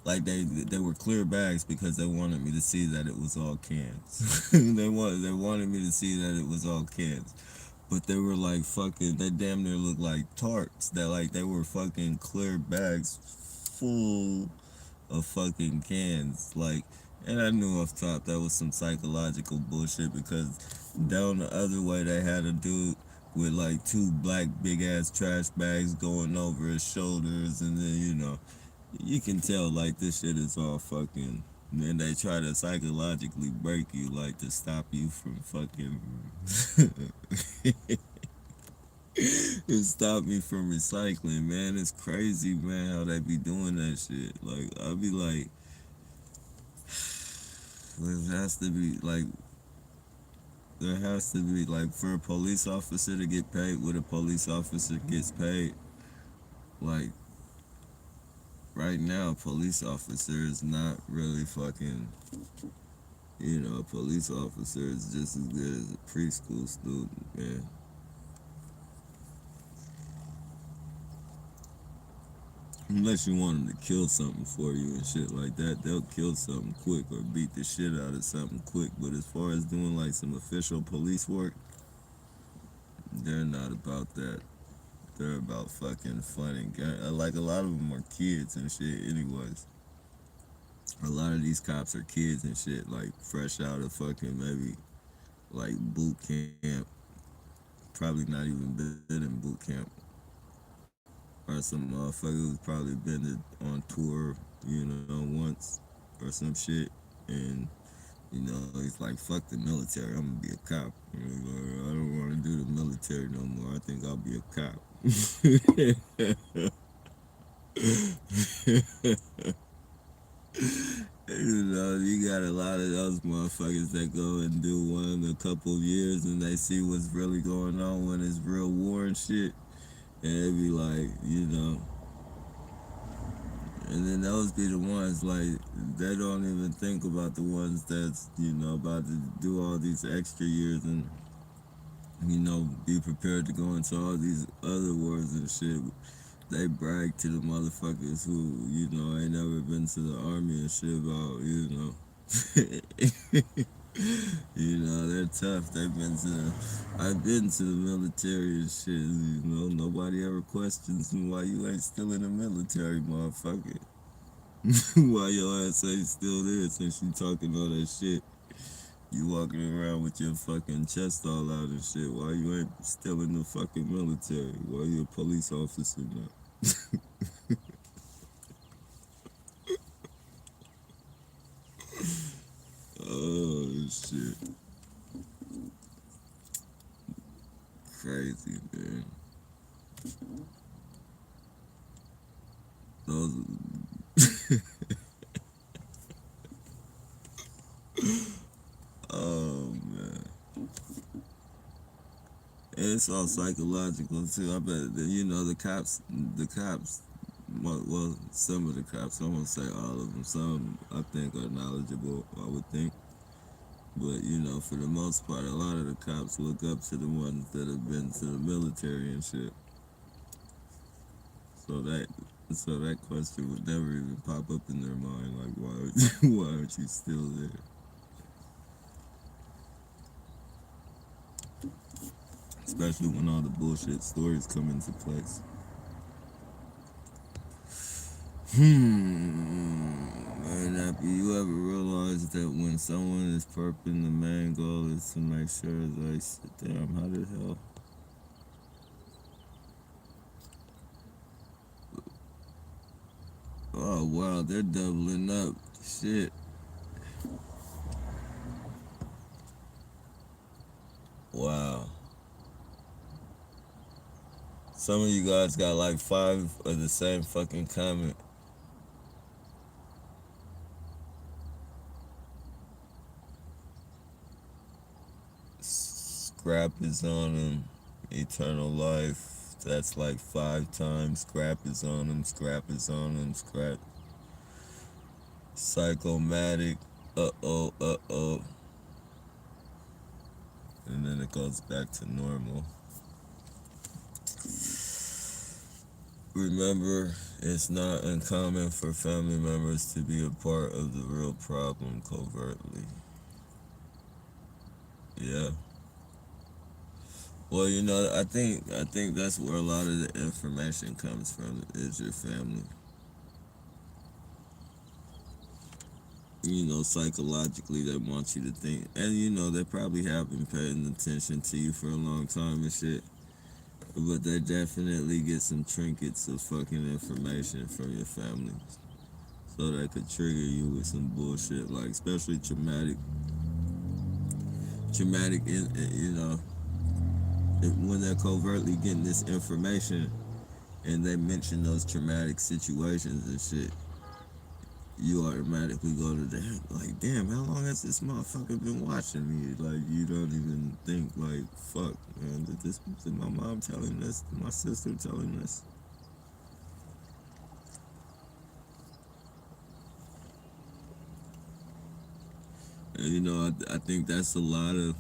Like they were clear bags because they wanted me to see that it was all cans. They wanted me to see that it was all cans. But they were like fucking, they damn near looked like tarts. That like they were fucking clear bags full of fucking cans. Like, and I knew off top that was some psychological bullshit because down the other way they had a dude with like two black big ass trash bags going over his shoulders and then you can tell like this shit is all fucking and they try to psychologically break you like to stop you from fucking It stopped me from recycling, man. It's crazy, man, how they be doing that shit. Like, I be like, there has to be like, there has to be like for a police officer to get paid what a police officer gets paid. Like right now, a police officer is not really fucking. A police officer is just as good as a preschool student, man. Unless you want them to kill something for you and shit like that, they'll kill something quick or beat the shit out of something quick. But as far as doing like some official police work, they're not about that. They're about fucking fun and like a lot of them are kids and shit. Anyways, a lot of these cops are kids and shit, like fresh out of fucking maybe like boot camp. Probably not even been in boot camp, or some motherfucker who's probably been on tour, once or some shit, and he's like, fuck the military, I'm gonna be a cop. I don't want to do the military no more. I think I'll be a cop. You got a lot of those motherfuckers that go and do one a couple of years and they see what's really going on when it's real war and shit. And they be like, and then those be the ones like they don't even think about the ones that's about to do all these extra years and be prepared to go into all these other wars and shit. They brag to the motherfuckers who ain't never been to the army and shit about they're tough. I've been to the military and shit. Nobody ever questions why you ain't still in the military, motherfucker. Why your ass ain't still there since you talking all that shit? You walking around with your fucking chest all out and shit. Why you ain't still in the fucking military? Why you a police officer now? Oh shit. Crazy, man. Those oh man. And it's all psychological too. I bet that, the cops well, some of the cops, I won't say all of them. Some I think are knowledgeable, I would think. But for the most part, a lot of the cops look up to the ones that have been to the military and shit. So that question would never even pop up in their mind. Like, why aren't you still there? Especially when all the bullshit stories come into place. And after you ever realize that when someone is perping, the main goal is to make sure they sit down. How the hell? Oh wow, they're doubling up. Shit. Wow. Some of you guys got like 5 of the same fucking comment. Scrap is on them. Eternal life. That's like 5 times. Scrap is on them. Scrap is on them. Scrap. Psychomatic. Uh oh. And then it goes back to normal. Remember, it's not uncommon for family members to be a part of the real problem covertly. Yeah. Well, I think that's where a lot of the information comes from is your family. Psychologically they want you to think, and they probably have been paying attention to you for a long time and shit. But they definitely get some trinkets of fucking information from your family. So that could trigger you with some bullshit, like especially traumatic, when they're covertly getting this information and they mention those traumatic situations and shit, you automatically go to the like, damn, how long has this motherfucker been watching me? Like, you don't even think like, fuck, man, did my mom telling this? Did my sister telling this? And I think that's a lot of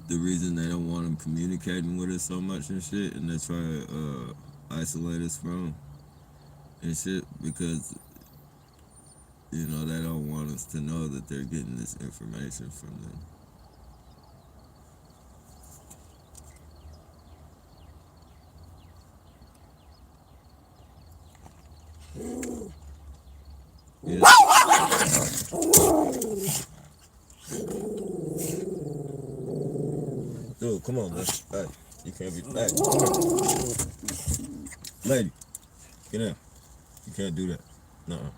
the reason they don't want them communicating with us so much and shit, and they try to isolate us from and shit because they don't want us to know that they're getting this information from them. Yeah. Dude, come on, man. Hey, you can't be. Hey, come here. Lady, get down. You can't do that. Nuh-uh.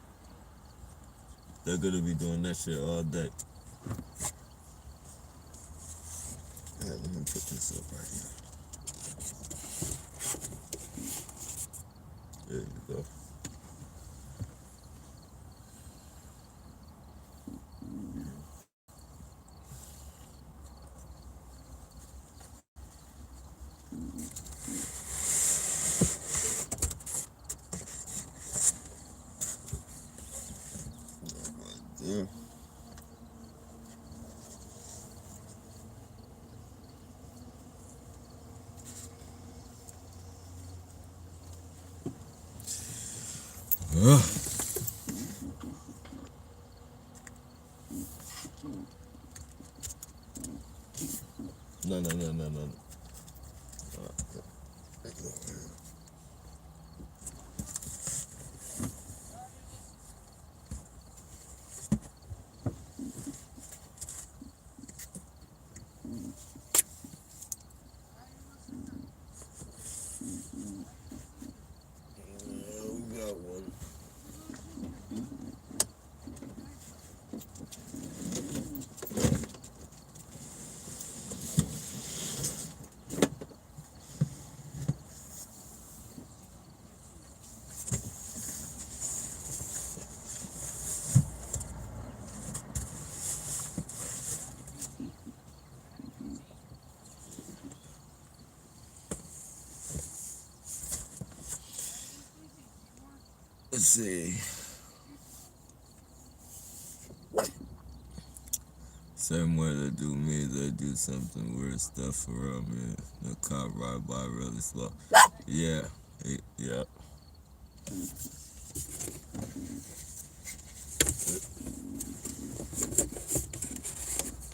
They're gonna be doing that shit all day. Yeah, let me put this up right here. There you go. Yeah. No. We got one. Let's see. Same way they do me, they do something weird stuff around me. The cop ride by really slow. Yeah. Yeah.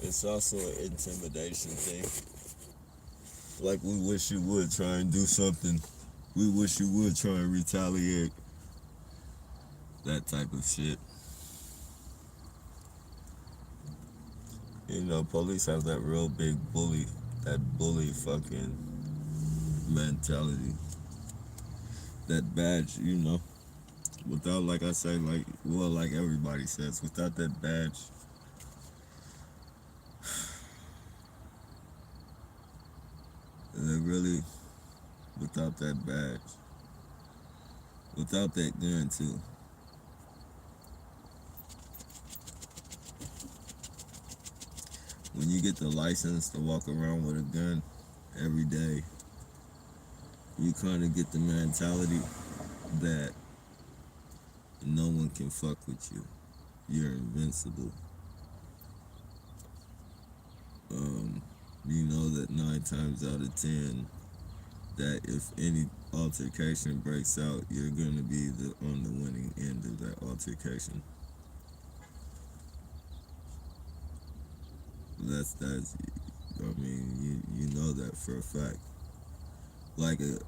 It's also an intimidation thing. Like, we wish you would try and do something. We wish you would try and retaliate. That type of shit. Police have that real big that bully fucking mentality. That badge, without, like I say, like everybody says, without that badge, really, without that badge, without that gun too. When you get the license to walk around with a gun every day, you kind of get the mentality that no one can fuck with you. You're invincible. You know that 9 times out of 10, that if any altercation breaks out, you're gonna be on the winning end of that altercation. That's I mean, you know that for a fact. Like a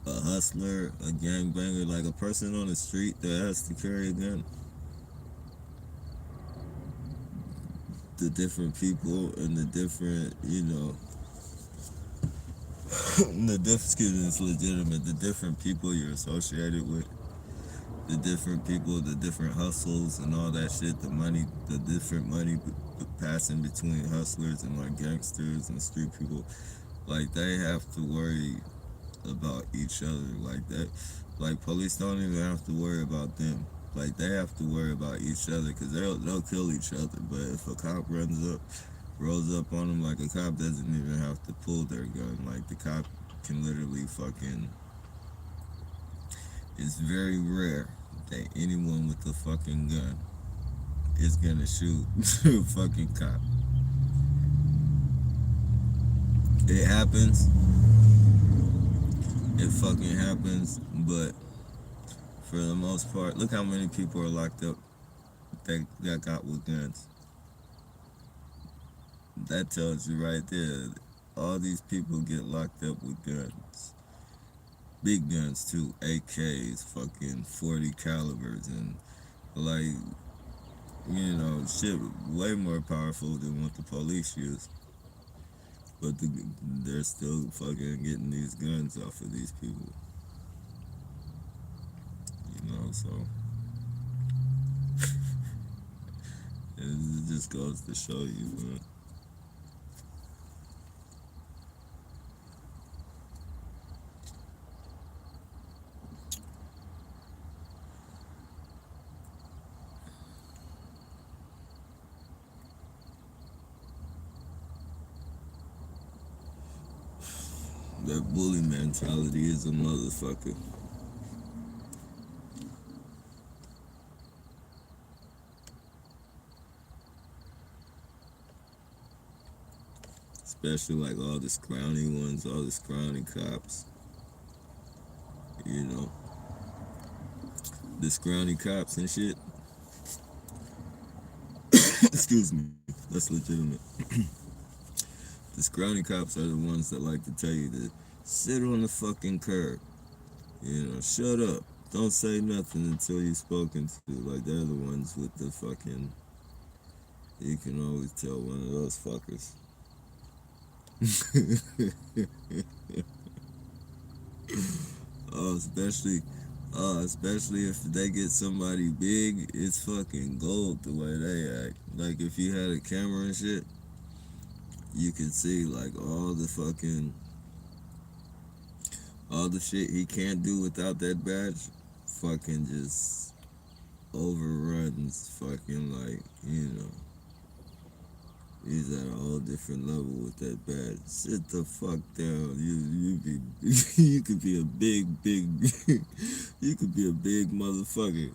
hustler, a gangbanger, like a person on the street that has to carry a gun. The different people and the different, excuse me, it's legitimate. The different people you're associated with the different people, the different hustles and all that shit, the money, the different money passing between hustlers and like gangsters and street people, like they have to worry about each other like that. Like police don't even have to worry about them. Like they have to worry about each other because they'll kill each other. But if a cop rolls up on them, like a cop doesn't even have to pull their gun. Like the cop can literally fucking. It's very rare that anyone with a fucking gun is gonna shoot a fucking cop. It happens. It fucking happens, but for the most part, look how many people are locked up that got with guns. That tells you right there. All these people get locked up with guns. Big guns too, AKs, fucking 40 calibers, and like, shit way more powerful than what the police use. But they're still fucking getting these guns off of these people. So it just goes to show you, man. That bully mentality is a motherfucker. Especially like all the scrawny ones, all the scrawny cops. The scrawny cops and shit. Excuse me, that's legitimate. The scrawny cops are the ones that like to tell you to sit on the fucking curb. Shut up. Don't say nothing until you're spoken to. Like, they're the ones with the fucking. You can always tell one of those fuckers. Oh, especially if they get somebody big, it's fucking gold the way they act. Like, if you had a camera and shit, you could see like all the shit he can't do without that badge fucking just overruns fucking like, he's at a whole different level with that badge. Sit the fuck down. You could be a big you could be a big motherfucker.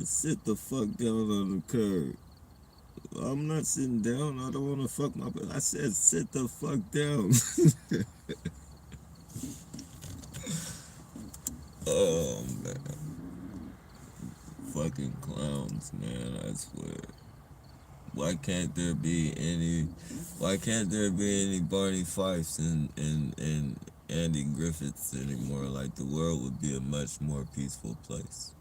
Sit the fuck down on the curb. I'm not sitting down. I don't want to fuck my. I said sit the fuck down. Oh man, fucking clowns, man! I swear. Why can't there be any Barney Fifes and Andy Griffiths anymore? Like the world would be a much more peaceful place.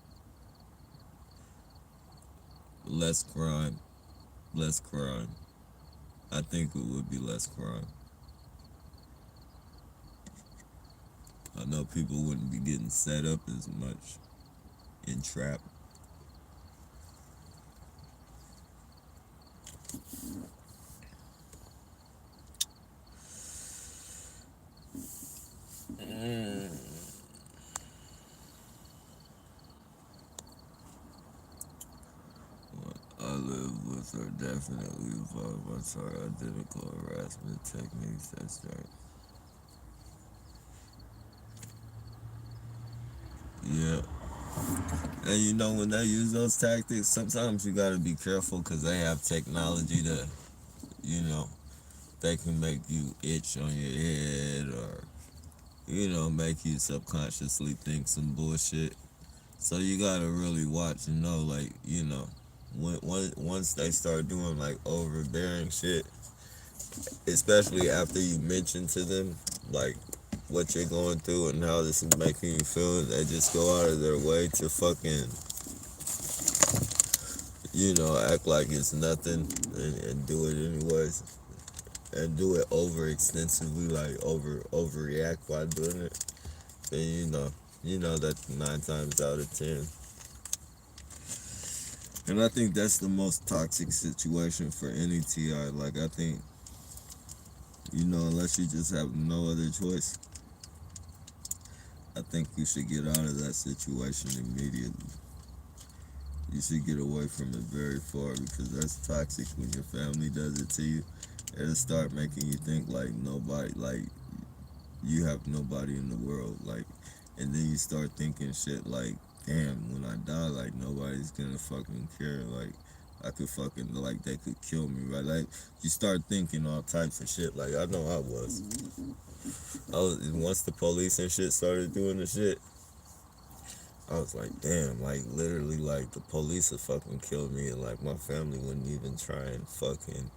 Less crime. I think it would be less crime. I know people wouldn't be getting set up as much and trapped. What I live with are definitely violence or identical harassment techniques. That's right. Yeah. And when they use those tactics, sometimes you gotta be careful because they have technology to, they can make you itch on your head or, make you subconsciously think some bullshit. So you gotta really watch and know, like, once they start doing like overbearing shit, especially after you mention to them, like, what you're going through and how this is making you feel, they just go out of their way to fucking, act like it's nothing and do it anyways. And do it over extensively, like overreact while doing it. Then, You know, that's 9 times out of 10. And I think that's the most toxic situation for any TI. Like, I think, unless you just have no other choice, I think you should get out of that situation immediately. You should get away from it very far, because that's toxic when your family does it to you. It'll start making you think like nobody, like you have nobody in the world, like, and then you start thinking shit like, damn, when I die, like nobody's gonna fucking care, like I could fucking, like they could kill me, right? Like you start thinking all types of shit. Like I know I was once the police and shit started doing the shit, I was like, damn, like literally, like the police would fucking kill me, and like my family wouldn't even try and fucking,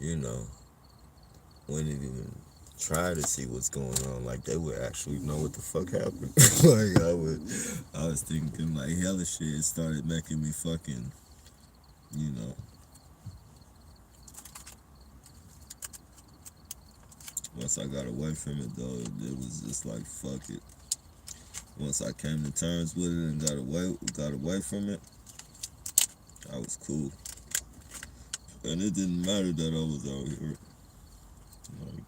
you know, wouldn't even try to see what's going on. Like they would actually know what the fuck happened. Like I was thinking like hella shit. It started making me fucking, you know. Once I got away from it though, it was just like fuck it. Once I came to terms with it and got away from it, I was cool. And it didn't matter that I was out here. Like,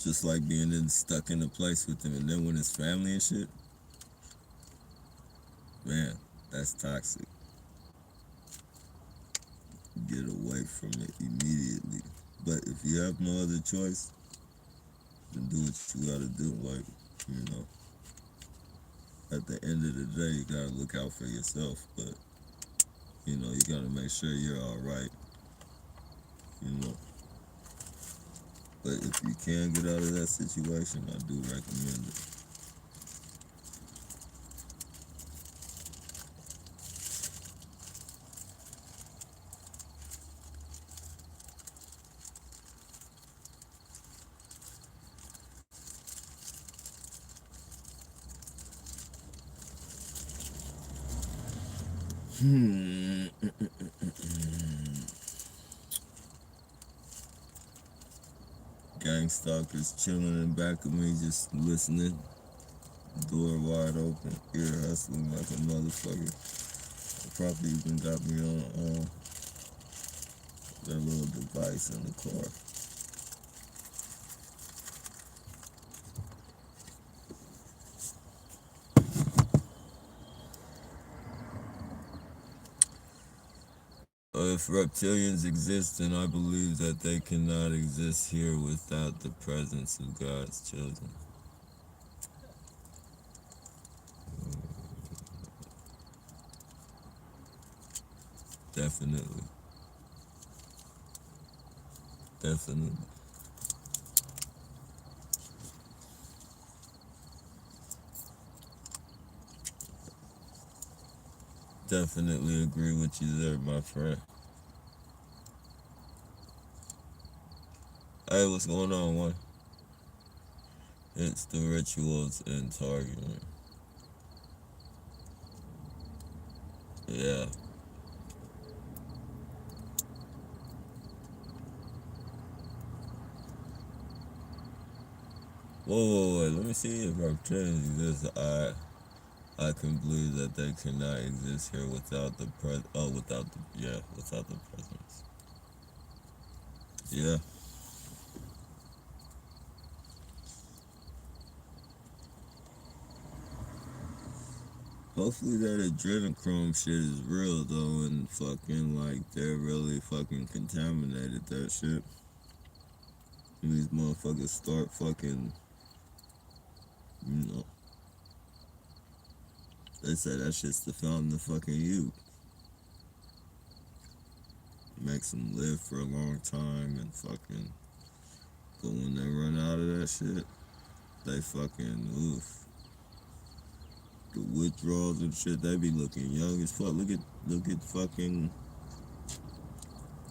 just like being stuck in a place with them, and then when it's family and shit, man, that's toxic. Get away from it immediately. But if you have no other choice, then do what you gotta do. Like, you know, at the end of the day, you gotta look out for yourself. But, you gotta make sure you're all right, you know. But if you can get out of that situation, I do recommend it. Gang stalkers chilling in back of me, just listening. Door wide open, ear hustling like a motherfucker. Probably even got me on that little device in the car. If reptilians exist, then I believe that they cannot exist here without the presence of God's children. Definitely. Definitely. Definitely agree with you there, my friend. Hey, what's going on, one? It's the rituals in Target. Yeah. Whoa, let me see if reptilians exist. I can believe that they cannot exist here without the without the presence. Yeah. Hopefully that adrenochrome shit is real though, and fucking like they're really fucking contaminated that shit. And these motherfuckers start fucking, you know, they say that shit's the fountain of fucking youth. Makes them live for a long time and fucking, but when they run out of that shit, they fucking oof. The withdrawals and shit, they be looking young as fuck. Look at fucking,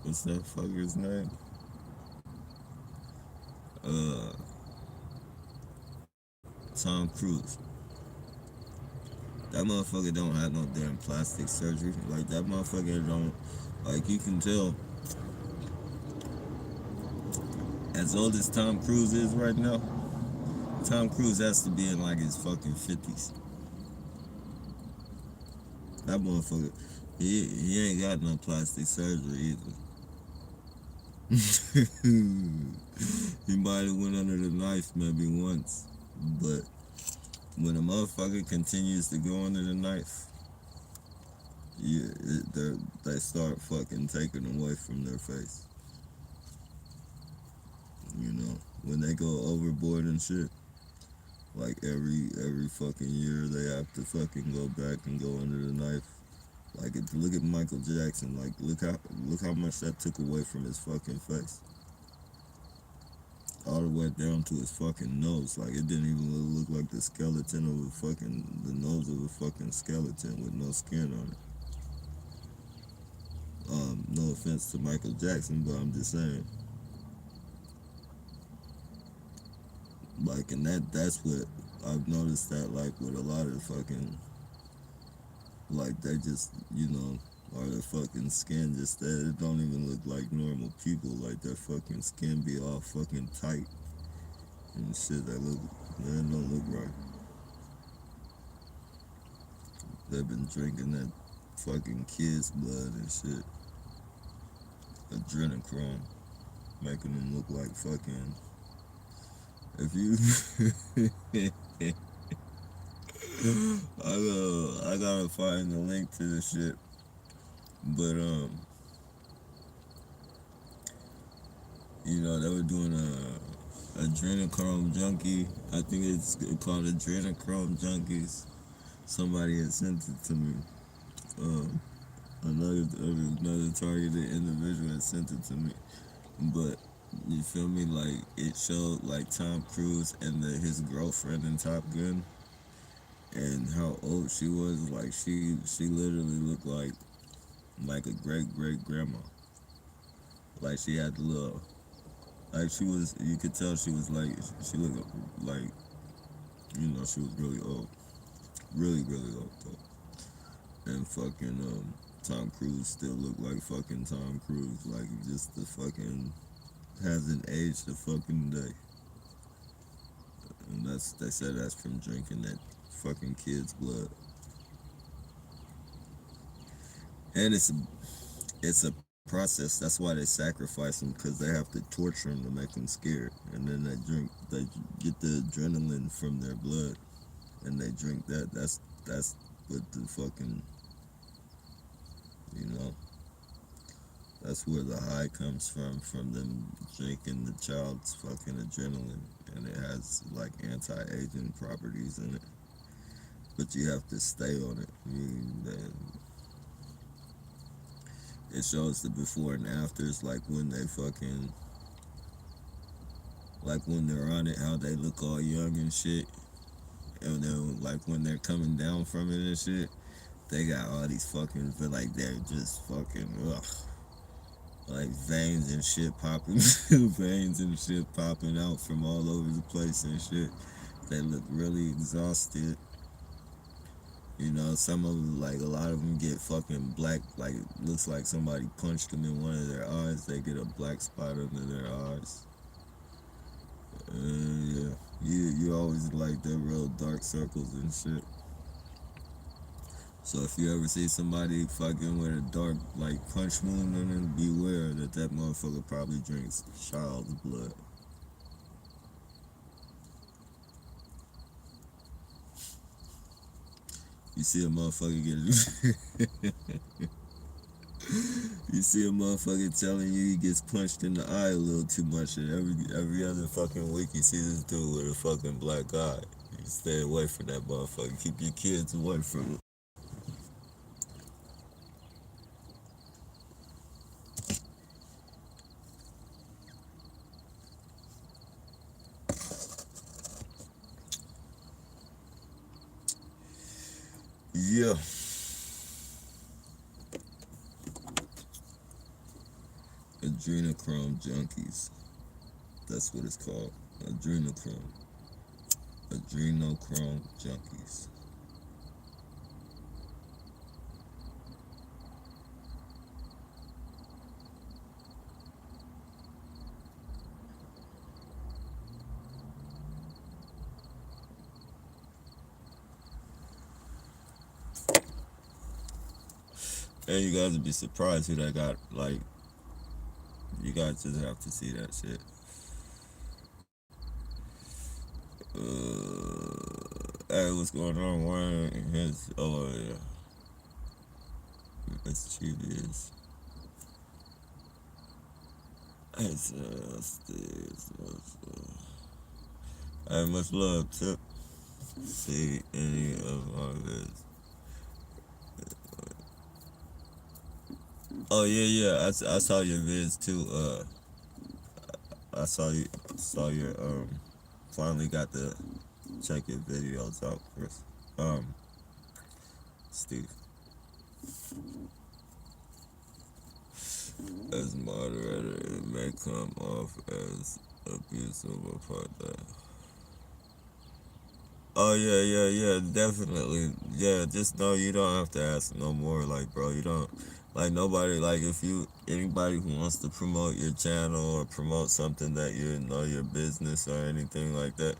what's that fucker's name? Uh Tom Cruise. That motherfucker don't have no damn plastic surgery. Like, that motherfucker don't, like, you can tell, as old as Tom Cruise is right now, Tom Cruise has to be in like his fucking 50s. That motherfucker, he ain't got no plastic surgery either. He might have went under the knife maybe once, but when a motherfucker continues to go under the knife, yeah, they start fucking taking away from their face. You know, when they go overboard and shit, like every fucking year they have to fucking go back and go under the knife. Like, look at Michael Jackson. Like, look how much that took away from his fucking face, all the way down to his fucking nose. Like, it didn't even look like the skeleton of the nose of a fucking skeleton with no skin on it. No offense to Michael Jackson, but I'm just saying. Like, and that's what I've noticed, that like with a lot of fucking, like, they just, you know, or their fucking skin just that it don't even look like normal people. Like, their fucking skin be all fucking tight and shit. They don't look right. They've been drinking that fucking kid's blood and shit. Adrenochrome, making them look like fucking. If you, I gotta find the link to the shit, but you know, they were doing a adrenochrome junkie. I think it's called Adrenochrome Junkies. Somebody had sent it to me. Another targeted individual had sent it to me. But you feel me? Like, it showed like Tom Cruise and his girlfriend in Top Gun, and how old she was. Like, she literally looked like a great grandma. Like, she had the little, like, she was, you could tell she was like, she looked like, you know, she was really old. Really old though. And fucking Tom Cruise still looked like fucking Tom Cruise. Like, just the fucking hasn't aged a fucking day. And they said that's from drinking that fucking kid's blood. And it's a process. That's why they sacrifice them, because they have to torture them to make them scared. And then they get the adrenaline from their blood, and they drink that. That's what the fucking, you know, that's where the high comes from them drinking the child's fucking adrenaline. And it has like anti-aging properties in it. But you have to stay on it. I mean, it shows the before and afters, like when they fucking, like when they're on it, how they look all young and shit. And then, like, when they're coming down from it and shit, they got all these fucking, feel like they're just fucking, ugh. Like, veins and shit popping, veins and shit popping out from all over the place and shit. They look really exhausted. You know, some of them, like, a lot of them get fucking black, like, it looks like somebody punched them in one of their eyes. They get a black spot under their eyes. Yeah, you always like the real dark circles and shit. So if you ever see somebody fucking with a dark, like, punch wound on them, beware that motherfucker probably drinks child's blood. You see a motherfucker get you see a motherfucker telling you he gets punched in the eye a little too much, and every other fucking week you see this dude with a fucking black eye. You stay away from that motherfucker. Keep your kids away from it. Yeah. Adrenochrome Junkies. That's what it's called. Adrenochrome. Adrenochrome junkies. And you guys would be surprised who that got. Like, you guys just have to see that shit. Hey, what's going on? Warren? Oh yeah, mischievous. It's hey, much love, Tip. See any of my vids. Oh yeah, yeah. I saw your vids too. I saw your finally got to check your videos out, Chris. Steve. As moderator, it may come off as abusive about that. Oh yeah, yeah, yeah, definitely. Yeah, just know you don't have to ask no more. Like, bro, you don't like nobody. Like, if you anybody who wants to promote your channel or promote something that you know your business or anything like that,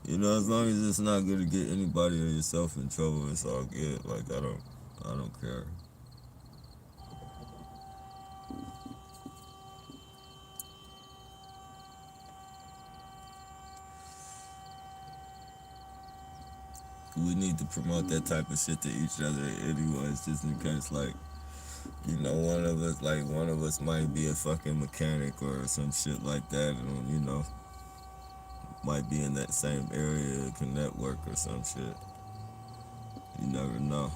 you know, as long as it's not gonna get anybody or yourself in trouble, it's all good. Like, I don't care. We need to promote that type of shit to each other, anyways, just in case, like. You know, one of us might be a fucking mechanic or some shit like that, and you know, might be in that same area, can network or some shit. You never know.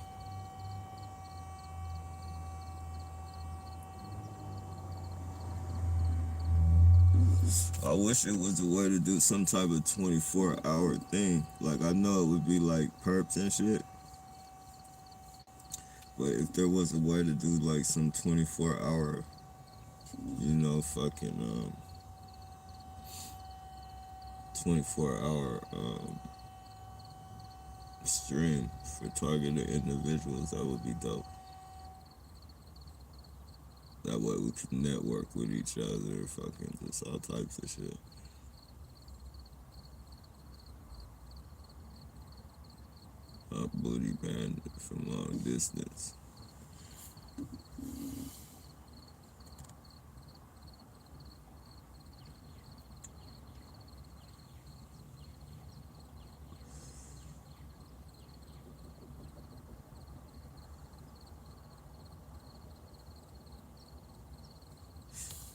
I wish it was a way to do some type of 24-hour thing. Like, I know it would be like perps and shit, but if there was a way to do like some 24-hour, you know, fucking 24-hour stream for targeted individuals, that would be dope. That way we can network with each other, fucking just all types of shit. A booty band from long distance.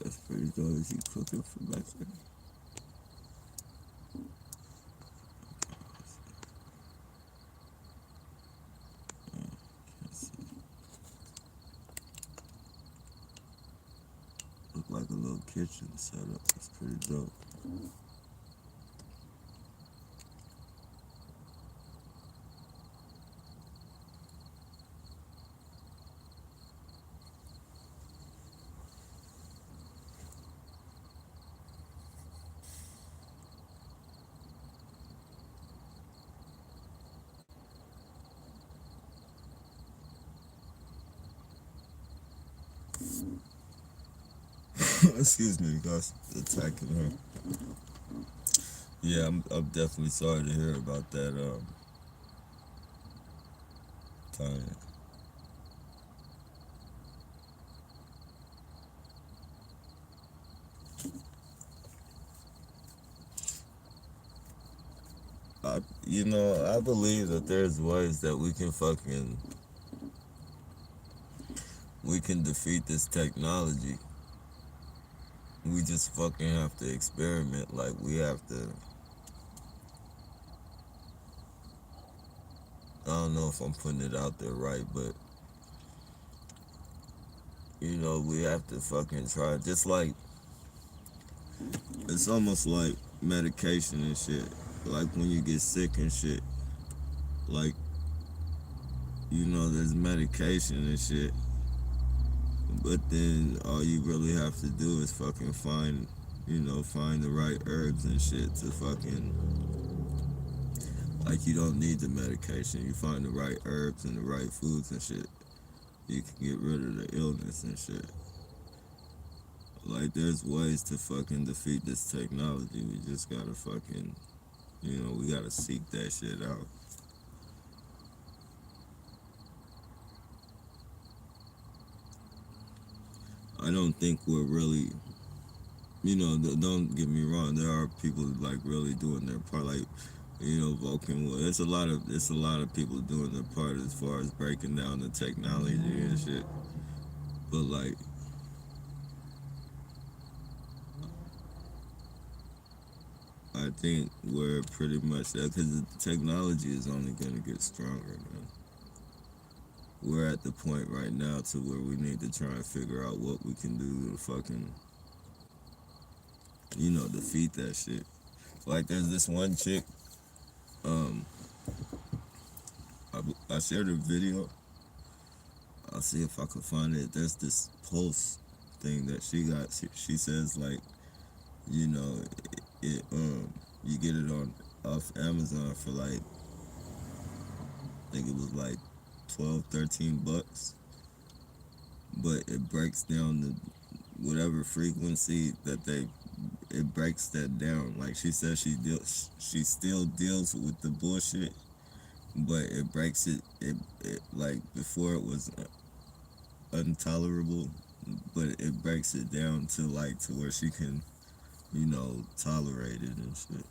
That's pretty dope. Is he cooking for back there? Can't see. Look like a little kitchen setup. It's pretty dope. Excuse me, guys. Attacking her. Yeah, I'm definitely sorry to hear about that, Tanya. I believe that there's ways that we can defeat this technology. We just fucking have to experiment. Like, we have to. I don't know if I'm putting it out there right, but you know, we have to fucking try. Just like it's almost like medication and shit. Like when you get sick and shit. Like, you know, there's medication and shit. But then all you really have to do is fucking find the right herbs and shit to fucking Like, you don't need the medication. You find the right herbs and the right foods and shit. You can get rid of the illness and shit. Like, there's ways to fucking defeat this technology. We just gotta fucking, we gotta seek that shit out. I don't think we're really, don't get me wrong. There are people like really doing their part, like, Vulcan. Well, it's a lot of people doing their part as far as breaking down the technology and shit. But like, I think we're pretty much there because the technology is only gonna get stronger, man. We're at the point right now to where we need to try and figure out what we can do to fucking, defeat that shit. Like, there's this one chick. Um, I shared a video. I'll see if I can find it. There's this post thing that she got. She says like, you know, you get it on off Amazon for like, I think it was like 12, $13, but it breaks down the whatever frequency that it breaks that down. Like, she says she still deals with the bullshit, but it breaks it like before it was intolerable, but it breaks it down to like to where she can, tolerate it and shit.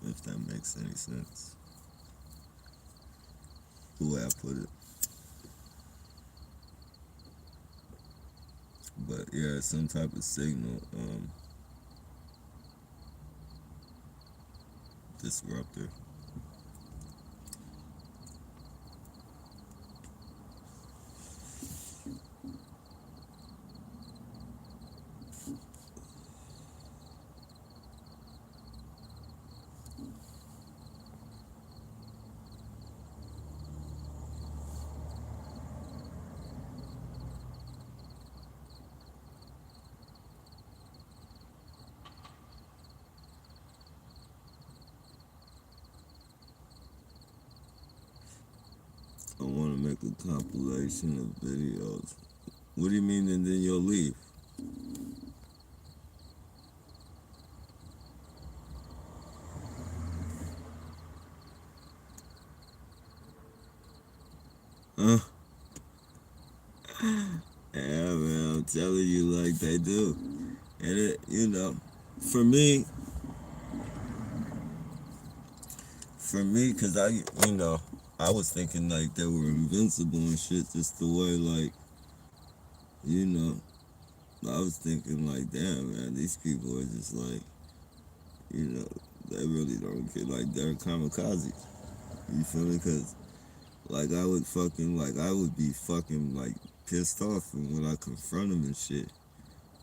If that makes any sense. The way I put it. But yeah, some type of signal disruptor. I want to make a compilation of videos. What do you mean, and then you'll leave? Huh? Yeah, man, I'm telling you, like they do. And for me, because I was thinking like they were invincible and shit, just the way, like, you know, I was thinking like, damn, man, these people are just like, you know, they really don't care. Like, they're kamikaze. You feel me? Because, like, I would be fucking, like, pissed off when I confront them and shit.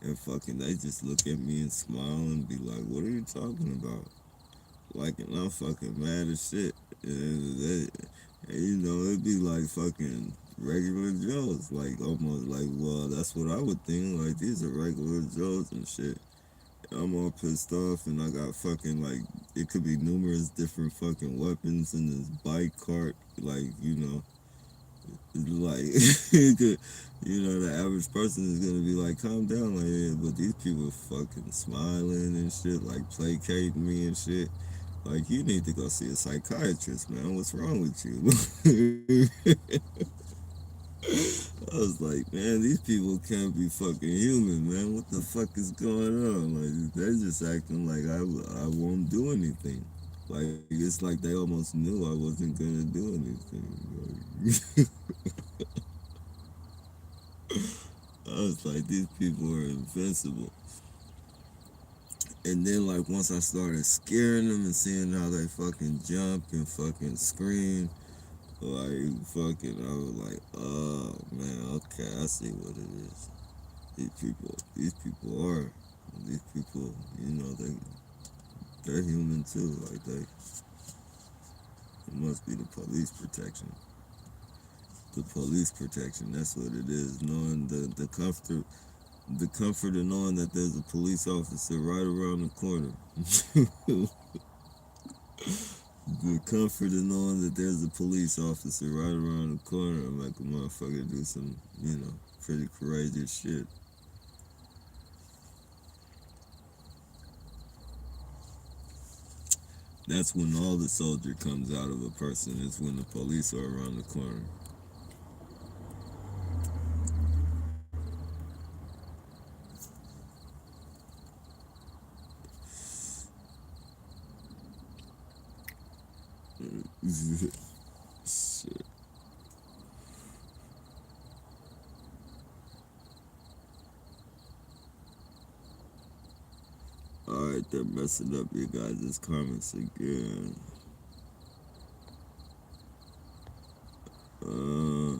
And fucking, they just look at me and smile and be like, what are you talking about? Like, and I'm fucking mad as shit. And it'd be like fucking regular Joes. Like, almost like, well, that's what I would think. Like, these are regular Joes and shit. I'm all pissed off, and I got fucking, like, it could be numerous different fucking weapons in this bike cart. Like, like, the average person is gonna be like, calm down, like, yeah, but these people fucking smiling and shit, like, placating me and shit. Like, you need to go see a psychiatrist, man. What's wrong with you? I was like, man, these people can't be fucking human, man. What the fuck is going on? Like, they're just acting like I won't do anything. Like, it's like they almost knew I wasn't gonna do anything. Like, I was like, these people are invincible. And then, like, once I started scaring them and seeing how they fucking jump and fucking scream, like, fucking, I was like, oh, man, okay, I see what it is. These people are, these people, they're human too. Like, it must be the police protection. The police protection, that's what it is. Knowing the comfort of knowing that there's a police officer right around the corner. The comfort of knowing that there's a police officer right around the corner, like a motherfucker do some, pretty courageous shit. That's when all the soldier comes out of a person, is when the police are around the corner. Shit. Alright, they're messing up your guys' comments again. Uh,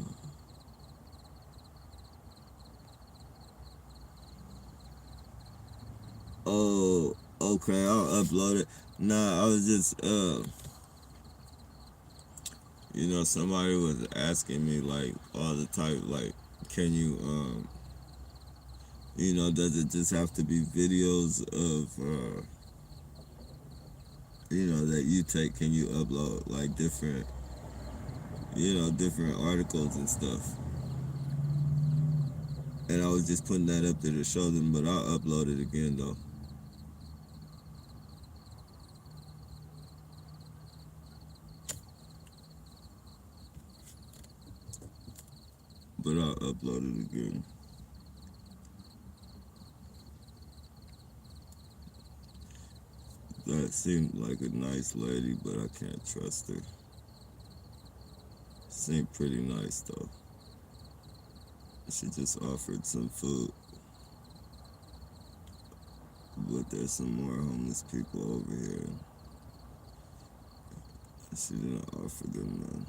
oh, okay, I'll upload it. Nah, I was just, somebody was asking me, like, all the time, like, can you, does it just have to be videos of, that you take? Can you upload, like, different articles and stuff? And I was just putting that up there to show them, but I'll upload it again, though. But I'll upload it again. That seemed like a nice lady, but I can't trust her. Seemed pretty nice, though. She just offered some food. But there's some more homeless people over here. She didn't offer them none.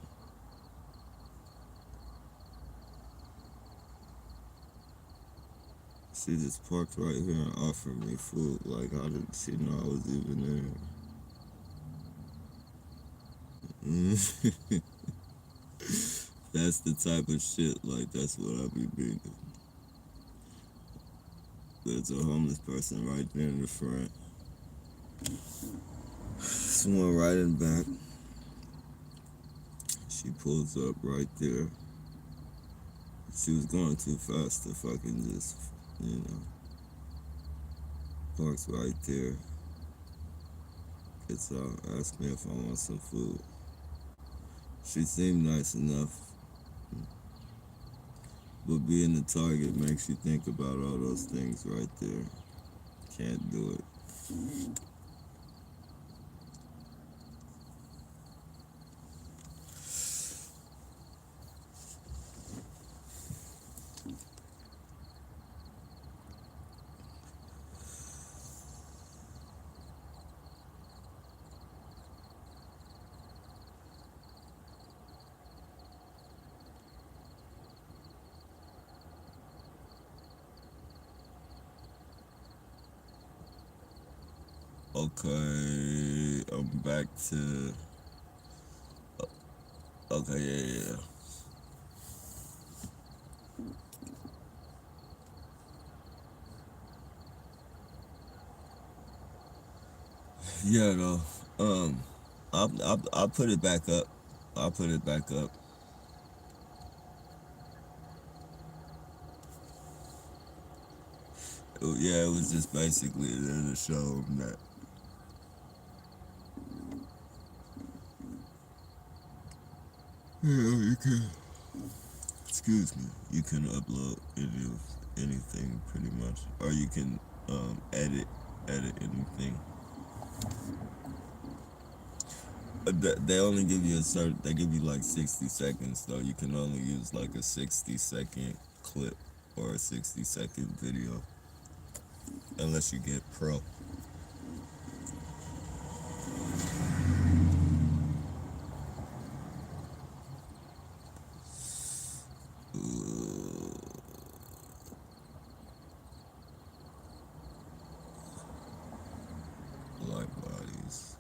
She just parked right here and offered me food. Like, how did she know I was even there? That's the type of shit, like, that's what I be being. There's a homeless person right there in the front. Someone right in the back. She pulls up right there. She was going too fast to fucking just, parks right there. Gets out, asks me if I want some food. She seemed nice enough. But being the target makes you think about all those things right there. Can't do it. Okay, I'm back to. Okay, yeah. Yeah, though. I'll put it back up. I'll put it back up. Yeah, it was just basically to show them that. Yeah, you can. Excuse me. You can upload anything pretty much, or you can edit anything. They only give you they give you like 60 seconds though. You can only use like a 60-second clip or a 60-second video unless you get pro. Light bodies.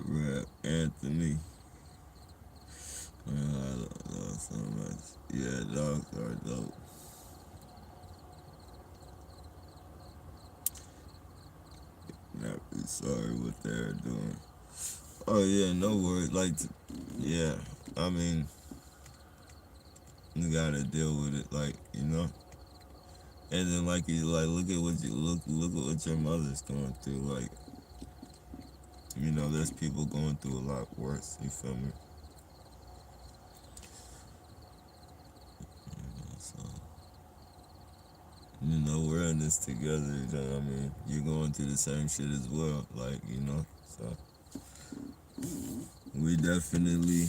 Rap Anthony. so much. Yeah, dogs are dope. Not be sorry what they're doing. Oh yeah, no worries. Like, yeah, I mean, you gotta deal with it, like, you know. And then like you like look at what you look at what your mother's going through. Like, you know, there's people going through a lot worse. You feel me? So, you know, we're in this together. You know what I mean? You're going through the same shit as well. Like, you know, so we definitely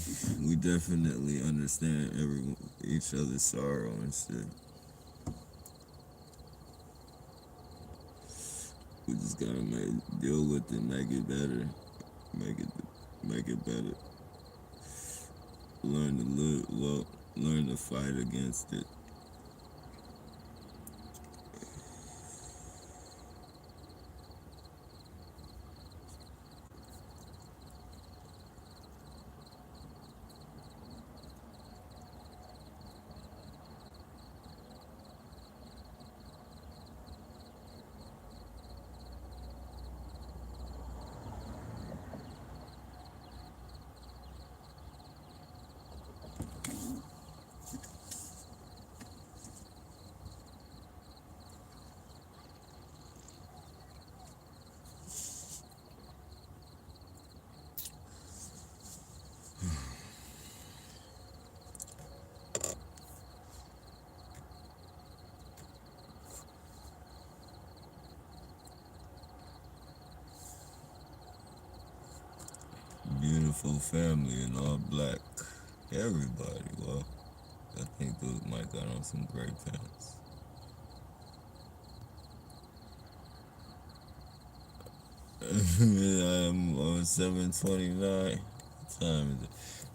understand each other's sorrow and shit. We just gotta deal with it, make it better, make it make it better. Learn to live, well, learn to fight against it. Beautiful family and all black. Everybody. Well, I think Luke might got on some great pants. Yeah, I'm on 7:29. Time is it?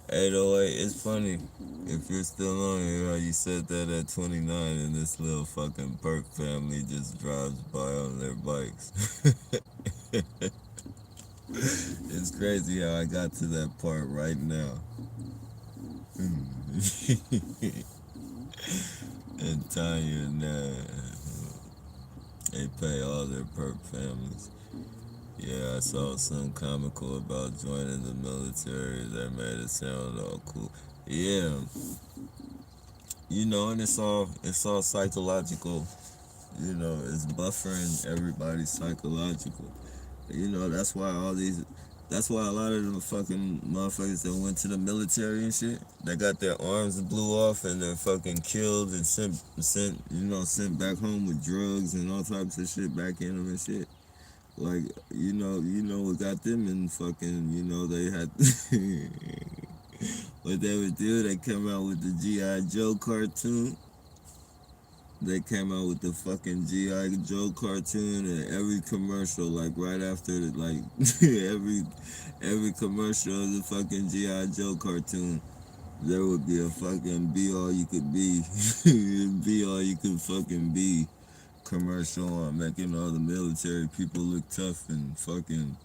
8:08. It's funny. If you're still on here, you said that at 29 and this little fucking Burke family just drives by on their bikes. It's crazy how I got to that part right now. And Tanya and they pay all their perk families. Yeah, I saw something comical about joining the military that made it sound all cool. Yeah, you know, and it's all psychological. You know, it's buffering everybody's psychological. You know, that's why a lot of the fucking motherfuckers that went to the military and shit, they got their arms blew off and they're fucking killed and sent back home with drugs and all types of shit back in them and shit. Like, you know what got them in fucking, you know, they had what they would do, they come out with the G.I. Joe cartoon. They came out with the fucking G.I. Joe cartoon and every commercial, like right after the, like every commercial of the fucking G.I. Joe cartoon, there would be a fucking be all you could be, be all you could fucking be commercial on making all the military people look tough and fucking,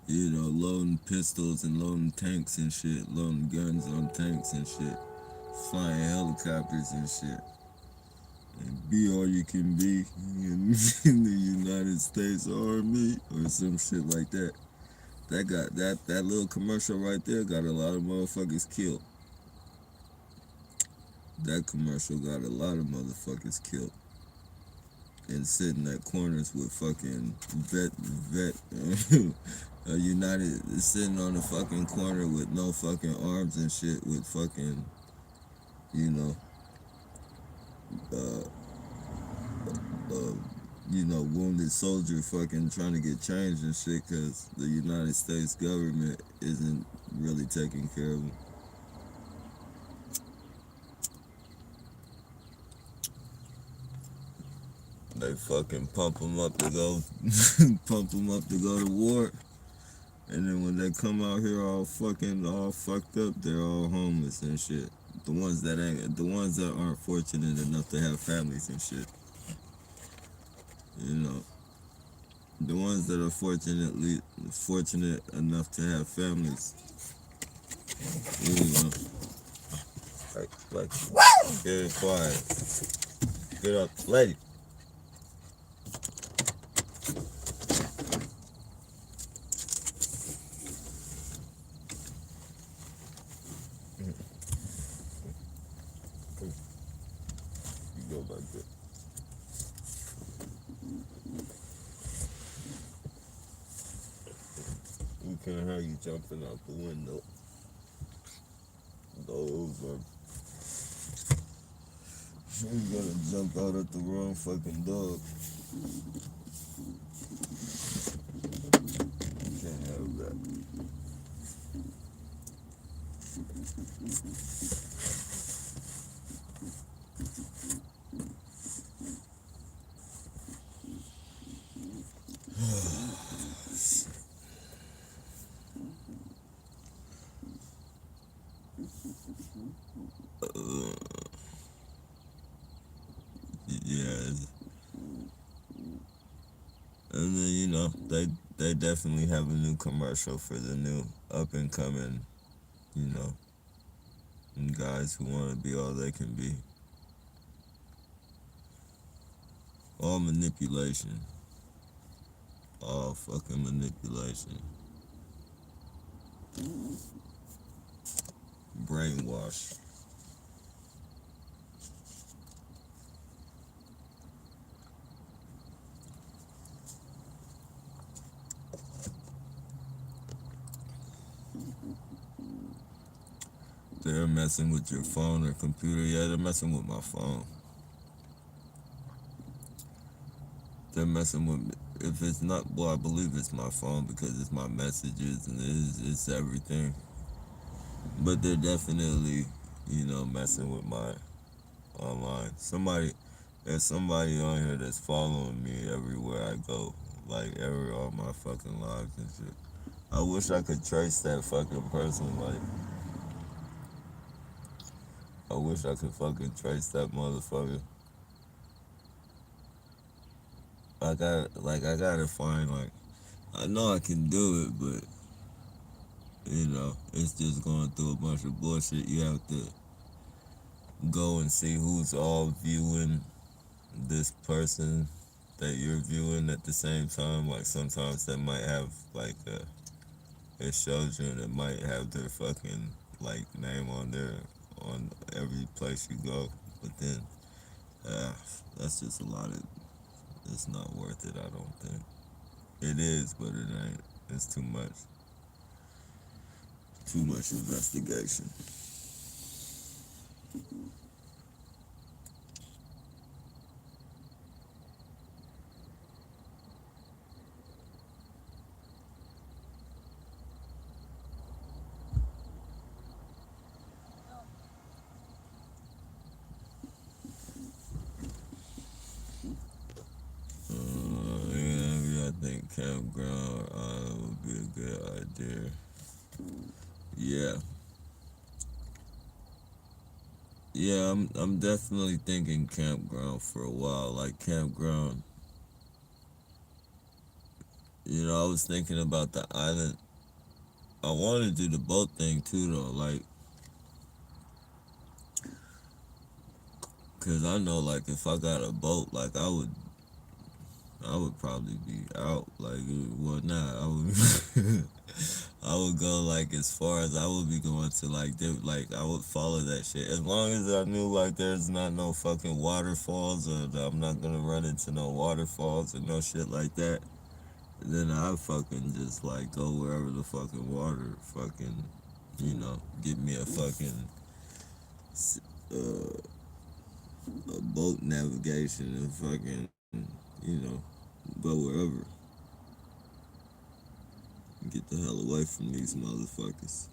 you know, loading pistols and loading tanks and shit, loading guns on tanks and shit, flying helicopters and shit. And be all you can be in the United States Army or some shit like that. That little commercial right there got a lot of motherfuckers killed. That commercial got a lot of motherfuckers killed. And sitting at corners with fucking United sitting on the fucking corner with no fucking arms and shit with fucking, you know, uh, wounded soldier fucking trying to get changed and shit because the United States government isn't really taking care of them. They fucking pump them up to go, pump them up to go to war. And then when they come out here all fucked up, they're all homeless and shit. The ones that aren't fortunate enough to have families and shit. You know, the ones that are fortunate enough to have families. You know, Like, get quiet. Get up, lady. You go like that. We can't hear you jumping out the window. Those are. She's gonna jump out at the wrong fucking dog. You can't have that. Yeah, and then they definitely have a new commercial for the new up and coming, you know, guys who want to be all they can be. All manipulation. All fucking manipulation. Brainwash. They're messing with your phone or computer. Yeah, they're messing with my phone. They're messing with me. If it's not, well, I believe it's my phone because it's my messages and it's everything. But they're definitely, messing with my online. There's somebody on here that's following me everywhere I go, like all my fucking lives and shit. I wish I could trace that fucking person. Like, I wish I could fucking trace that motherfucker. I gotta find, like, I know I can do it, but it's just going through a bunch of bullshit. You have to go and see who's all viewing this person that you're viewing at the same time. Like, sometimes they might have, like, it shows you and it might have their fucking, like, name on there on every place you go. But then, that's just a lot of, it's not worth it, I don't think. It is, but it ain't. It's too much. Too much investigation. Yeah, I think campground would be a good idea. Yeah. Yeah, I'm definitely thinking campground for a while. Like, campground. I was thinking about the island. I want to do the boat thing too, though. Like, cause I know, like, if I got a boat, like, I would probably be out. Like, well, nah, I would, I would go, like, as far as I would be going to, like, like, I would follow that shit. As long as I knew, like, there's not no fucking waterfalls or that I'm not gonna run into no waterfalls or no shit like that, then I fucking just, like, go wherever the fucking water fucking, get me a fucking, uh, a boat navigation and fucking, go wherever. Get the hell away from these motherfuckers.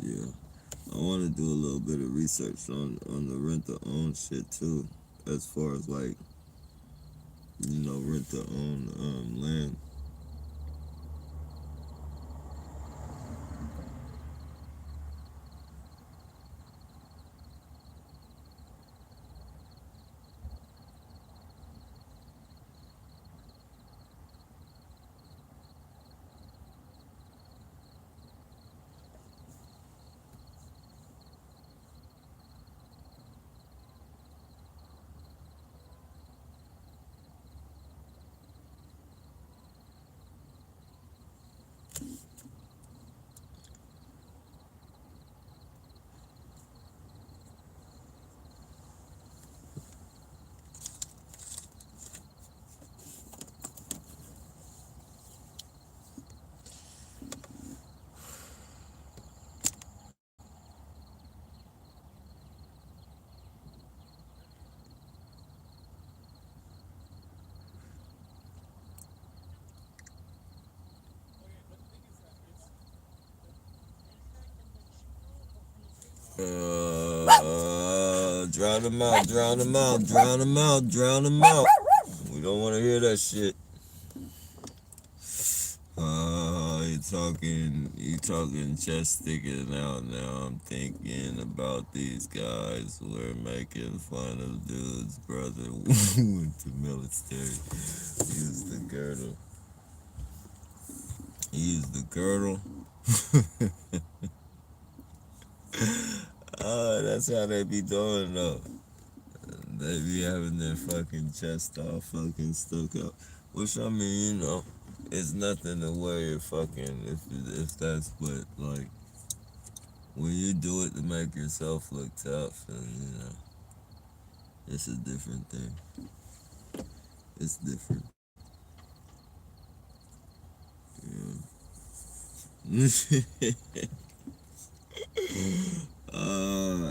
Yeah. I want to do a little bit of research on the rent to own shit too, as far as, like, rent to own land. Drown them out, drown them out, drown them out, drown them out. We don't want to hear that shit. You talking chest sticking out now. I'm thinking about these guys who are making fun of dude's brother who went to military. Use the girdle. Use the girdle. Oh, that's how they be doing though. They be having their fucking chest all fucking stuck up. Which I mean, it's nothing to worry fucking if that's what like when you do it to make yourself look tough, and it's a different thing. It's different. Yeah.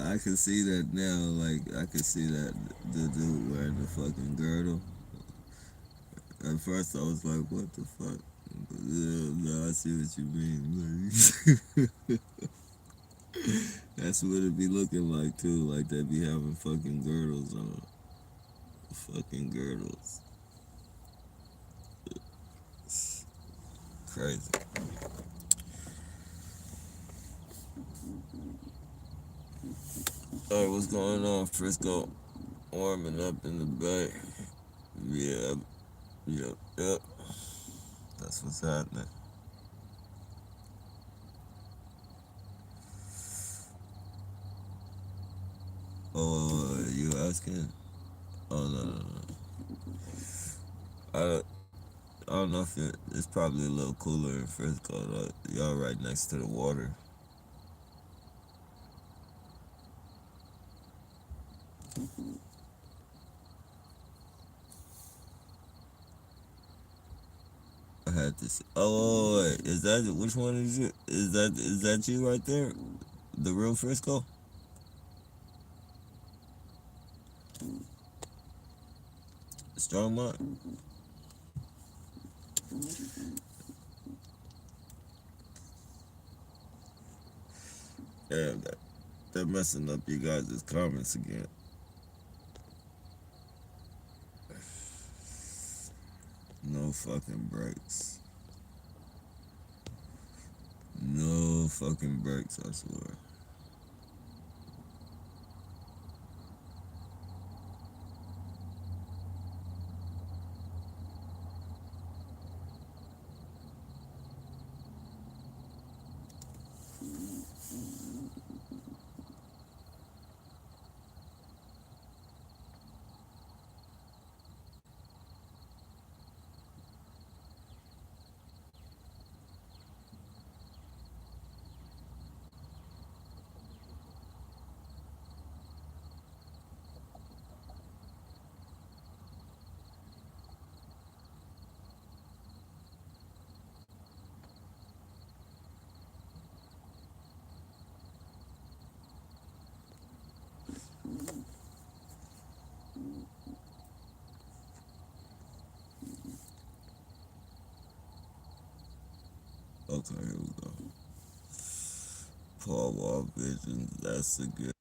I can see that now. Like I can see that the dude wearing the fucking girdle. At first, I was like, "What the fuck?" But yeah, now I see what you mean. Like, that's what it be looking like too. Like they be having fucking girdles on. Fucking girdles. Crazy. Alright, what's going on, Frisco? Warming up in the bay. Yeah, yep. That's what's happening. Oh, you asking? Oh no. I don't know if it's probably a little cooler in Frisco. Y'all right next to the water. I had to. Oh, wait, is that which one is it? Is that you right there? The real Frisco? Strongmont? Damn, they're messing up you guys' comments again. No fucking breaks. No fucking breaks, I swear. Okay, here we go. Paul Wall Visions, that's a good